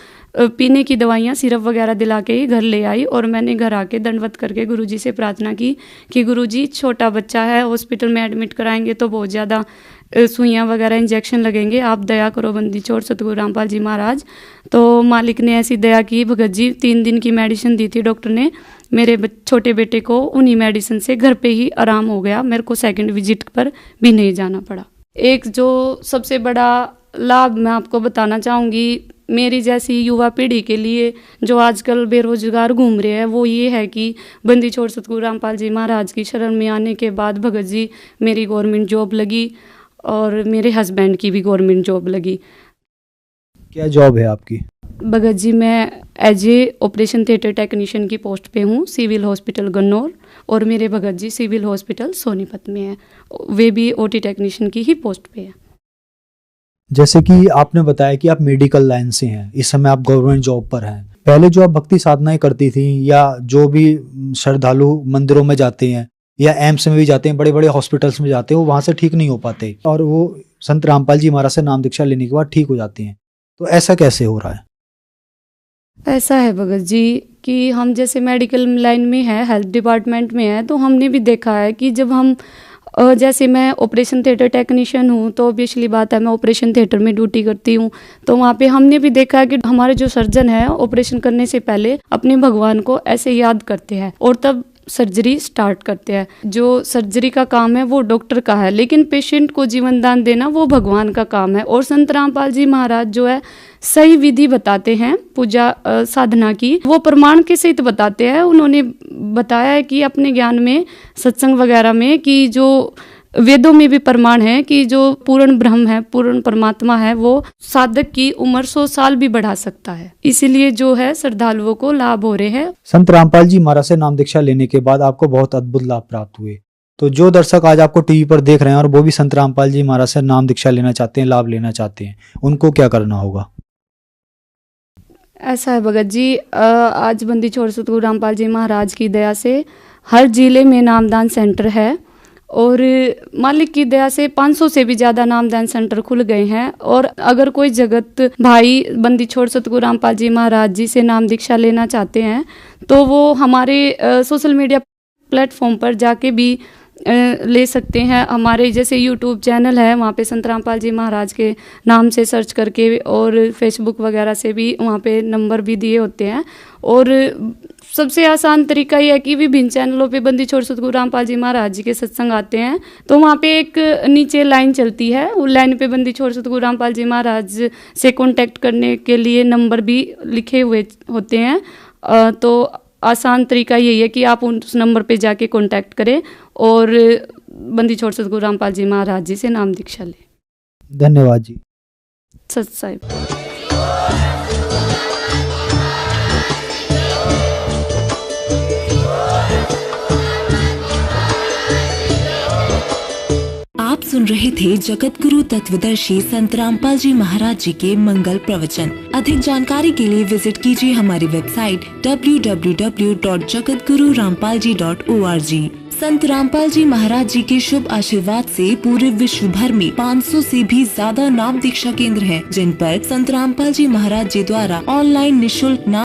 पीने की दवाइयाँ सिरप वगैरह दिला के ही घर ले आई और मैंने घर आके दंडवत करके गुरुजी से प्रार्थना की कि गुरुजी छोटा बच्चा है, हॉस्पिटल में एडमिट कराएंगे तो बहुत ज़्यादा सुइयाँ वगैरह इंजेक्शन लगेंगे, आप दया करो बंदी छोड़ सतगुरु रामपाल जी महाराज। तो मालिक ने ऐसी दया की भगत जी, 3 दिन की मेडिसिन दी थी डॉक्टर ने, मेरे छोटे बेटे को उन्हीं मेडिसिन से घर पे ही आराम हो गया, मेरे को सेकंड विजिट पर भी नहीं जाना पड़ा। एक जो सबसे बड़ा लाभ मैं आपको बताना चाहूँगी मेरी जैसी युवा पीढ़ी के लिए जो आजकल बेरोजगार घूम रहे हैं, वो ये है कि बंदी छोड़ सतगुरु रामपाल जी महाराज की शरण में आने के बाद भगत जी मेरी गवर्नमेंट जॉब लगी और मेरे हस्बैंड की भी गवर्नमेंट जॉब लगी। क्या जॉब है आपकी? भगत जी मैं as a operation theatre technician की पोस्ट पे हूँ सिविल हॉस्पिटल गन्नौर, और मेरे भगत जी सिविल हॉस्पिटल सोनीपत में है, वे भी ओटी टेक्नीशियन की ही पोस्ट पे है। जैसे कि आपने बताया कि आप मेडिकल लाइन से हैं, इस समय आप गवर्नमेंट जॉब पर हैं। पहले जो आप भक्ति साधनाएं करती थी या जो भी श्रद्धालु मंदिरों में जाते हैं या एम्स में भी जाते हैं, बड़े बड़े हॉस्पिटल्स में जाते हैं, वो वहाँ से ठीक नहीं हो पाते और वो संत रामपाल जी महाराज से नाम दीक्षा लेने के बाद ठीक हो जाते हैं। तो ऐसा कैसे हो रहा है? ऐसा है भगत जी कि हम जैसे मेडिकल लाइन में है, हेल्थ डिपार्टमेंट में है, तो हमने भी देखा है कि जब हम जैसे मैं ऑपरेशन थिएटर टेक्नीशियन हूँ तो ऑब्वियसली बात है मैं ऑपरेशन थिएटर में ड्यूटी करती हूँ, तो वहाँ पे हमने भी देखा है कि हमारे जो सर्जन है ऑपरेशन करने से पहले अपने भगवान को ऐसे याद करते हैं और तब सर्जरी स्टार्ट करते हैं। जो सर्जरी का काम है वो डॉक्टर का है, लेकिन पेशेंट को जीवन दान देना वो भगवान का काम है। और संत रामपाल जी महाराज जो है सही विधि बताते हैं पूजा साधना की, वो प्रमाण के सहित बताते हैं। उन्होंने बताया है कि अपने ज्ञान में सत्संग वगैरह में कि जो वेदों में भी प्रमाण है कि जो पूर्ण ब्रह्म है, पूर्ण परमात्मा है, वो साधक की उम्र 100 साल भी बढ़ा सकता है। इसीलिए जो है श्रद्धालुओं को लाभ हो रहे हैं। संत रामपाल जी महाराज से नाम दीक्षा लेने के बाद आपको बहुत अद्भुत लाभ प्राप्त हुए। तो जो दर्शक आज आपको टीवी पर देख रहे हैं और वो भी संत रामपाल जी महाराज से नाम दीक्षा लेना चाहते हैं, लाभ लेना चाहते हैं, उनको क्या करना होगा? ऐसा है भगत जी, आज बंदी छोड़ सतगुरु रामपाल जी महाराज की दया से हर जिले में नामदान सेंटर है और मालिक की दया से 500 से भी ज़्यादा नामदान सेंटर खुल गए हैं। और अगर कोई जगत भाई बंदी छोड़ सतगुरु रामपाल जी महाराज जी से नाम दीक्षा लेना चाहते हैं तो वो हमारे सोशल मीडिया प्लेटफॉर्म पर जाके भी ले सकते हैं। हमारे जैसे यूट्यूब चैनल है, वहाँ पे संत रामपाल जी महाराज के नाम से सर्च करके, और फेसबुक वगैरह से भी वहाँ पे नंबर भी दिए होते हैं। और सबसे आसान तरीका ये है कि विभिन्न चैनलों पे बंदी छोड़ सतगुरु रामपाल जी महाराज जी के सत्संग आते हैं, तो वहाँ पे एक नीचे लाइन चलती है, उस लाइन पे बंदी छोड़ सतगुरु रामपाल जी महाराज से कॉन्टैक्ट करने के लिए नंबर भी लिखे हुए होते हैं। तो आसान तरीका यही है कि आप उस नंबर पे जाके कांटेक्ट करें और बंदी छोड़ सतगुरु रामपाल जी महाराज जी से नाम दीक्षा लें। धन्यवाद जी। सत साहिब। आप सुन रहे थे जगत गुरु तत्वदर्शी संत रामपाल जी महाराज जी के मंगल प्रवचन। अधिक जानकारी के लिए विजिट कीजिए हमारी वेबसाइट www.jagatgururampalji.org। संत रामपाल जी महाराज जी के शुभ आशीर्वाद से पूरे विश्व भर में 500 से भी ज्यादा नाम दीक्षा केंद्र हैं, जिन पर संत रामपाल जी महाराज जी द्वारा ऑनलाइन निःशुल्क नाम